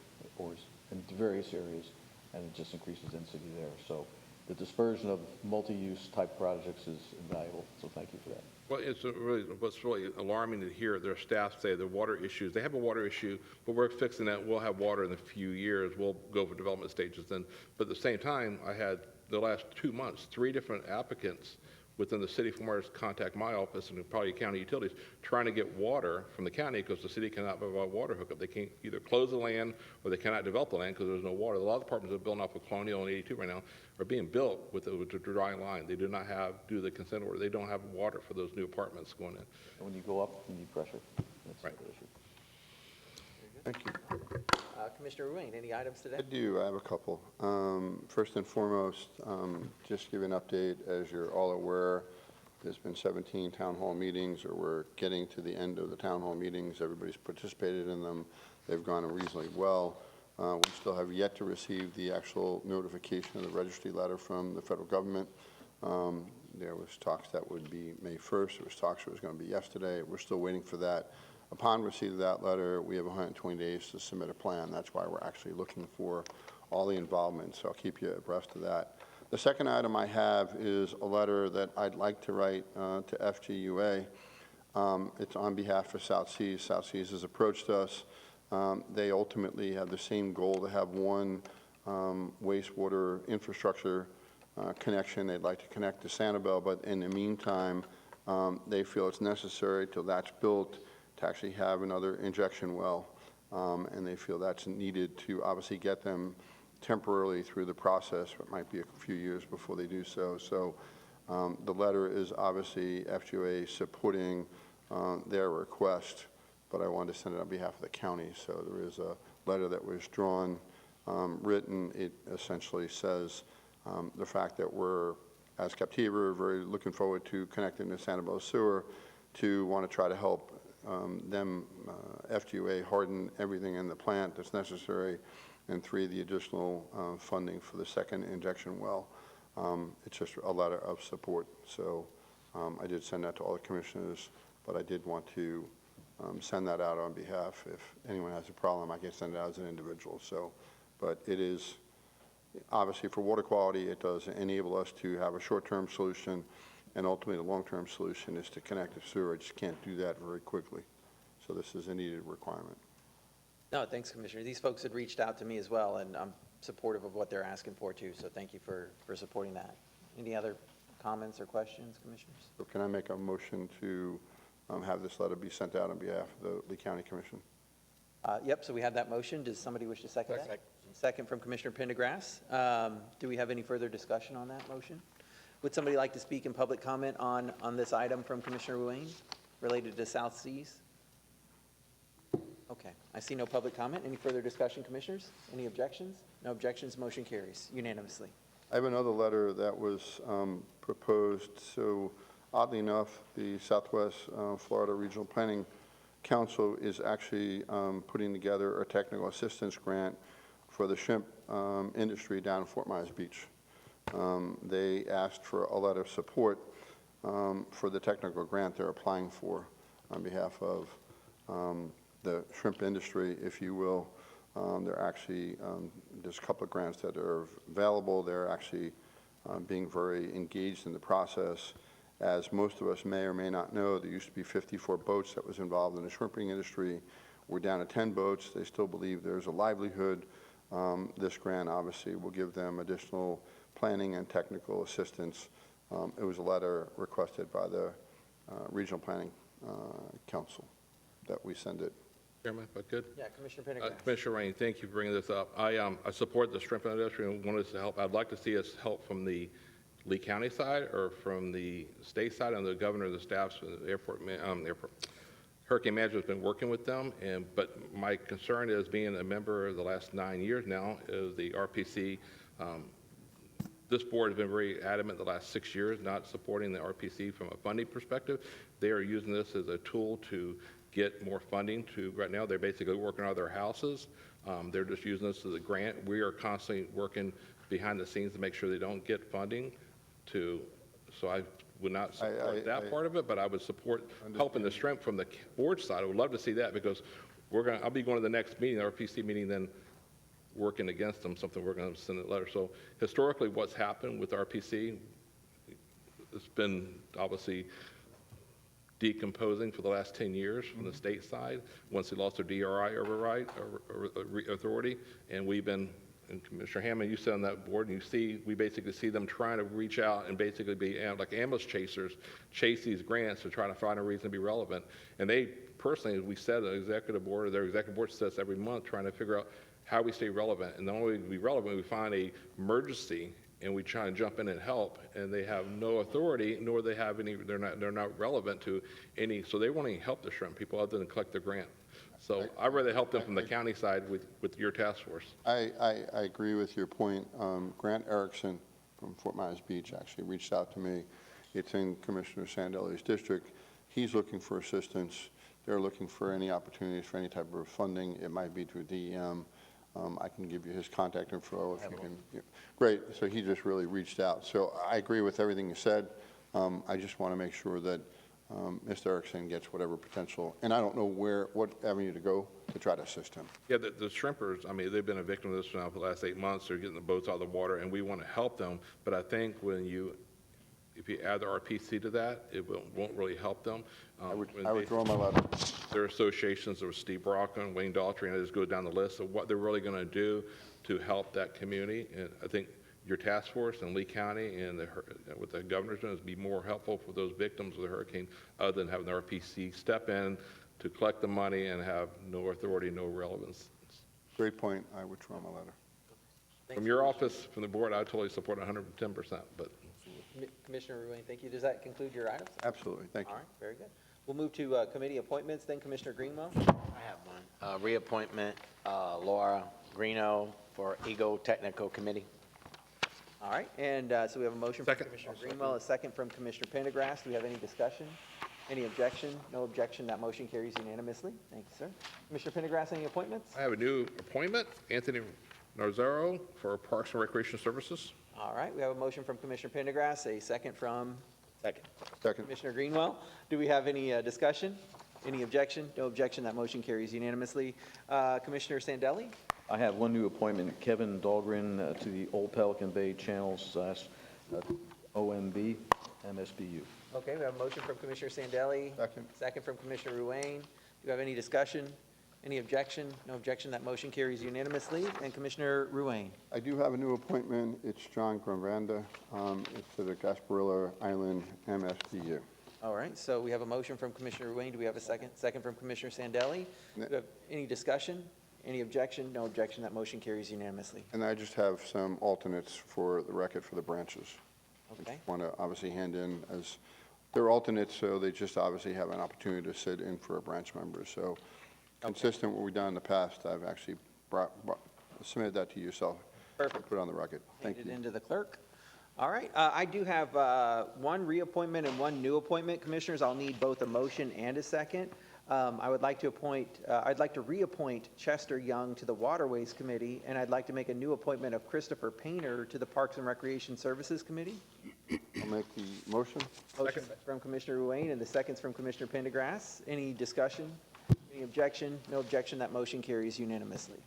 in various areas, and it just increases density there. So the dispersion of multi-use type projects is invaluable, so thank you for that. Well, what's really alarming to hear their staff say the water issues, they have a water issue, but we're fixing that. We'll have water in a few years. We'll go for development stages then. But at the same time, I had the last 2 months, 3 different applicants within the city from where contact my office and probably county utilities trying to get water from the county because the city cannot provide water hookup. They can't either close the land or they cannot develop the land because there's no water. A lot of apartments that are built off of Colonial and 82 right now are being built with a dry line. They do not have, due to the consent order, they don't have water for those new apartments going in. And when you go up, you need pressure. That's right. the issue. Thank you. Commissioner Ruane, any items today? I do. I have a couple. First and foremost, just give an update. As you're all aware, there's been 17 town hall meetings, or we're getting to the end of the town hall meetings. Everybody's participated in them. They've gone reasonably well. We still have yet to receive the actual notification of the registry letter from the federal government. There was talks that would be May 1st. There was talks it was going to be yesterday. We're still waiting for that. Upon receipt of that letter, we have 120 days to submit a plan. That's why we're actually looking for all the involvement, so I'll keep you abreast of that. The second item I have is a letter that I'd like to write to FGUA. It's on behalf of South Seas. South Seas has approached us. They ultimately have the same goal to have one wastewater infrastructure connection. They'd like to connect to Sanibel, but in the meantime, they feel it's necessary till that's built to actually have another injection well. And they feel that's needed to obviously get them temporarily through the process. It might be a few years before they do so. So the letter is obviously FGUA supporting their request, but I wanted to send it on behalf of the county. So there is a letter that was drawn, written. It essentially says the fact that we're, as Captiva, very looking forward to connecting to Sanibel Sewer, to want to try to help them, FGUA, harden everything in the plant that's necessary, and 3, the additional funding for the second injection well. It's just a letter of support. So I did send that to all the commissioners, but I did want to send that out on behalf. If anyone has a problem, I can send it out as an individual. So, but it is, obviously for water quality, it does enable us to have a short-term solution, and ultimately the long-term solution is to connect to sewer. I just can't do that very quickly. So this is a needed requirement. No, thanks, Commissioner. These folks had reached out to me as well, and I'm supportive of what they're asking for too, so thank you for supporting that. Any other comments or questions, Commissioners? So can I make a motion to have this letter be sent out on behalf of the Lee County Commission? Yep, so we have that motion. Does somebody wish to second that? Second from Commissioner Pendergrass. Do we have any further discussion on that motion? Would somebody like to speak in public comment on this item from Commissioner Ruane related to South Seas? Okay, I see no public comment. Any further discussion, Commissioners? Any objections? No objections, motion carries unanimously. I have another letter that was proposed. So oddly enough, the Southwest Florida Regional Planning Council is actually putting together a technical assistance grant for the shrimp industry down in Fort Myers Beach. They asked for a letter of support for the technical grant they're applying for on behalf of the shrimp industry, if you will. They're actually, there's a couple of grants that are available. They're actually being very engaged in the process. As most of us may or may not know, there used to be 54 boats that was involved in the shrimping industry. We're down to 10 boats. They still believe there's a livelihood. This grant obviously will give them additional planning and technical assistance. It was a letter requested by the Regional Planning Council that we send it. Chairman, if I could? Yeah, Commissioner Pendergrass. Commissioner Rainey, thank you for bringing this up. I support the shrimp industry and want us to help. I'd like to see us help from the Lee County side or from the state side, and the governor and the staffs, the airport hurricane management has been working with them. But my concern is, being a member of the last 9 years now, is the RPC. This board has been very adamant the last 6 years not supporting the RPC from a funding perspective. They are using this as a tool to get more funding to, right now they're basically working out of their houses. They're just using this as a grant. We are constantly working behind the scenes to make sure they don't get funding to, so I would not support that part of it, but I would support helping the shrimp from the board side. I would love to see that, because I'll be going to the next meeting, the RPC meeting, then working against them, something we're going to send a letter. So historically, what's happened with RPC, it's been obviously decomposing for the last 10 years from the state side, once they lost their DRI override or authority. And we've been, and Commissioner Hammond, you sit on that board, and we basically see them trying to reach out and basically be like ambulance chasers, chase these grants to try to find a reason to be relevant. And they personally, as we said, the executive board, or their executive board sits every month trying to figure out how we stay relevant. And the only way we be relevant, we find a emergency and we try and jump in and help, and they have no authority, nor they have any, they're not relevant to any, so they won't even help the shrimp people other than collect the grant. So I'd rather help them from the county side with your task force. I agree with your point. Grant Erickson from Fort Myers Beach actually reached out to me. It's in Commissioner Sandelli's district. He's looking for assistance. They're looking for any opportunities for any type of funding. It might be through DEM. I can give you his contact info if you can. Yeah. Great. So he just really reached out. So I agree with everything you said. I just want to make sure that Mr. Erickson gets whatever potential, and I don't know what avenue to go to try to assist him. Yeah, the shrimpers, I mean, they've been a victim of this now for the last 8 months. They're getting the boats out of the water, and we want to help them. But I think if you add the RPC to that, it won't really help them. I withdraw my letter. There are associations, there was Steve Brockman, and Wayne Daughtry, and I just go down the list of what they're really going to do to help that community. And I think your task force in Lee County and what the governor's doing is be more helpful for those victims of the hurricane, other than having the RPC step in to collect the money and have no authority, no relevance. Great point. I withdraw my letter. From your office, from the board, I totally support 110%, but. Commissioner Ruane, thank you. Does that conclude your items? Absolutely. Thank you. All right, very good. We'll move to committee appointments, then Commissioner Greenwell. I have one. Reappointment, Laura Greeno for Ego Technical Committee. All right, and so we have a motion from Commissioner Greenwell, a second from Commissioner Pendergrass. Do we have any discussion? Any objection? No objection. That motion carries unanimously. Thank you, sir. Commissioner Pendergrass, any appointments? I have a new appointment, Anthony Narzaro for Parks and Recreation Services. All right, we have a motion from Commissioner Pendergrass, a second from Second. Commissioner Greenwell. Do we have any discussion? Any objection? No objection. That motion carries unanimously. Commissioner Sandelli? I have one new appointment, Kevin Dahlgren, to the Old Pelican Bay Channels / OMB MSBU. Okay, we have a motion from Commissioner Sandelli. Second. Second from Commissioner Ruane. Do you have any discussion? Any objection? No objection. That motion carries unanimously. And Commissioner Ruane. I do have a new appointment. It's John Granvanda. It's to the Gasparilla Island MSDU. All right, so we have a motion from Commissioner Ruane. Do we have a second? Second from Commissioner Sandelli. Do we have any discussion? Any objection? No objection. That motion carries unanimously. And I just have some alternates for the record for the branches. Okay. Want to obviously hand in as, they're alternates, so they just obviously have an opportunity to sit in for a branch member. So consistent with what we've done in the past, I've actually submitted that to you, so Perfect. put it on the record. Thank Handed you. into the clerk. All right, I do have one reappointment and one new appointment. Commissioners, I'll need both a motion and a second. I'd like to reappoint Chester Young to the Waterways Committee, and I'd like to make a new appointment of Christopher Painter to the Parks and Recreation Services Committee. I'll make the motion. Motion from Commissioner Ruane and the seconds from Commissioner Pendergrass. Any discussion? Any objection? No objection. That motion carries unanimously.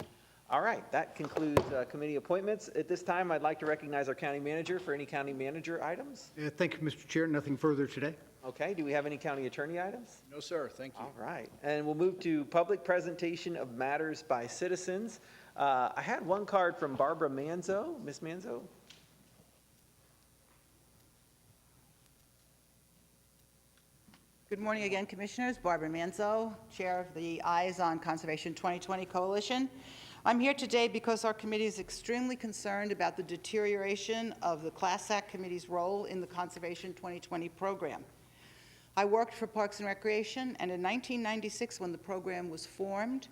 All right, that concludes committee appointments. At this time, I'd like to recognize our county manager for any county manager items. Thank you, Mr. Chair. Nothing further today. Okay, do we have any county attorney items? No, sir. Thank you. All right, and we'll move to public presentation of matters by citizens. I had one card from Barbara Manzo. Ms. Manzo? Good morning again, Commissioners. Barbara Manzo, Chair of the Eyes on Conservation 2020 Coalition. I'm here today because our committee is extremely concerned about the deterioration of the Class Act Committee's role in the Conservation 2020 program. I worked for Parks and Recreation, and in 1996, when the program was formed,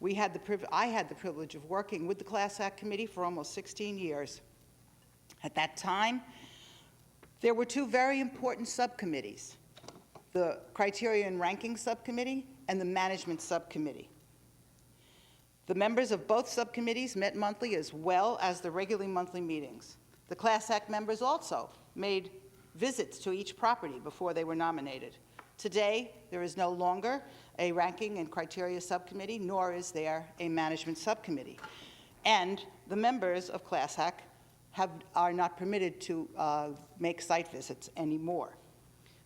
I had the privilege of working with the Class Act Committee for almost 16 years. At that time, there were two very important subcommittees, the Criteria and Ranking Subcommittee and the Management Subcommittee. The members of both subcommittees met monthly as well as the regularly monthly meetings. The Class Act members also made visits to each property before they were nominated. Today, there is no longer a Ranking and Criteria Subcommittee, nor is there a Management Subcommittee. And the members of Class Act are not permitted to make site visits anymore.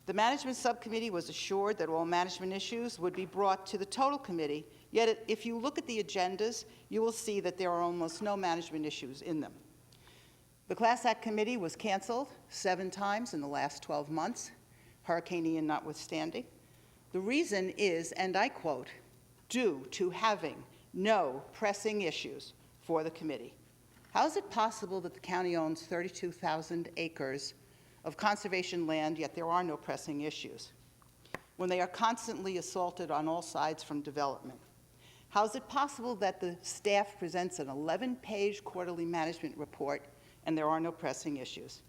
The Management Subcommittee was assured that all management issues would be brought to the total committee, yet if you look at the agendas, you will see that there are almost no management issues in them. The Class Act Committee was canceled 7 times in the last 12 months, Hurricane Ian notwithstanding. The reason is, and I quote, due to having no pressing issues for the committee. How is it possible that the county owns 32,000 acres of conservation land, yet there are no pressing issues, when they are constantly assaulted on all sides from development? How is it possible that the staff presents an 11-page quarterly management report and there are no pressing issues?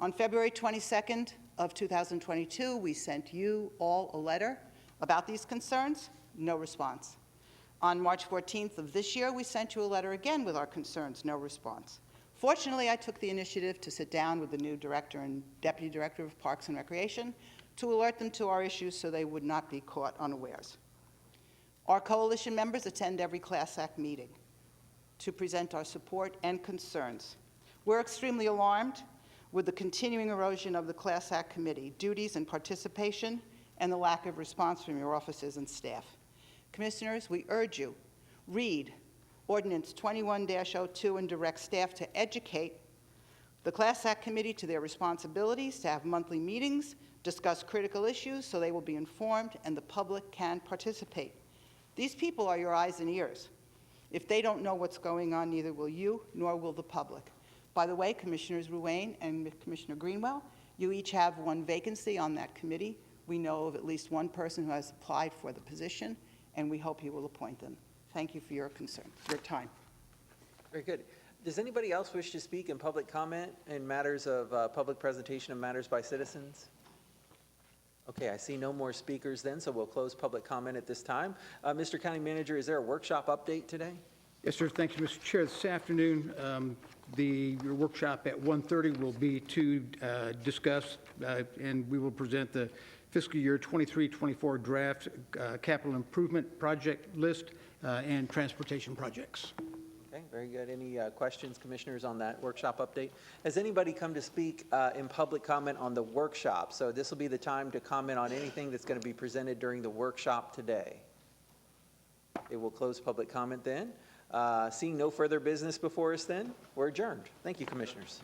On February 22nd of 2022, we sent you all a letter about these concerns, no response. On March 14th of this year, we sent you a letter again with our concerns, no response. Fortunately, I took the initiative to sit down with the new director and deputy director of Parks and Recreation to alert them to our issues so they would not be caught unawares. Our coalition members attend every Class Act meeting to present our support and concerns. We're extremely alarmed with the continuing erosion of the Class Act Committee, duties and participation, and the lack of response from your offices and staff. Commissioners, we urge you, read Ordinance 21-02 and direct staff to educate the Class Act Committee to their responsibilities, to have monthly meetings, discuss critical issues so they will be informed and the public can participate. These people are your eyes and ears. If they don't know what's going on, neither will you, nor will the public. By the way, Commissioners Ruane and Commissioner Greenwell, you each have one vacancy on that committee. We know of at least one person who has applied for the position, and we hope you will appoint them. Thank you for your concern, your time. Very good. Does anybody else wish to speak in public comment in matters of public presentation of matters by citizens? Okay, I see no more speakers then, so we'll close public comment at this time. Mr. County Manager, is there a workshop update today? Yes, sir. Thank you, Mr. Chair. This afternoon, your workshop at 1:30 will be to discuss, and we will present the fiscal year 23-24 draft capital improvement project list and transportation projects. Okay, very good. Any questions, commissioners, on that workshop update? Has anybody come to speak in public comment on the workshop? So this will be the time to comment on anything that's going to be presented during the workshop today. It will close public comment then. Seeing no further business before us then, we're adjourned. Thank you, commissioners.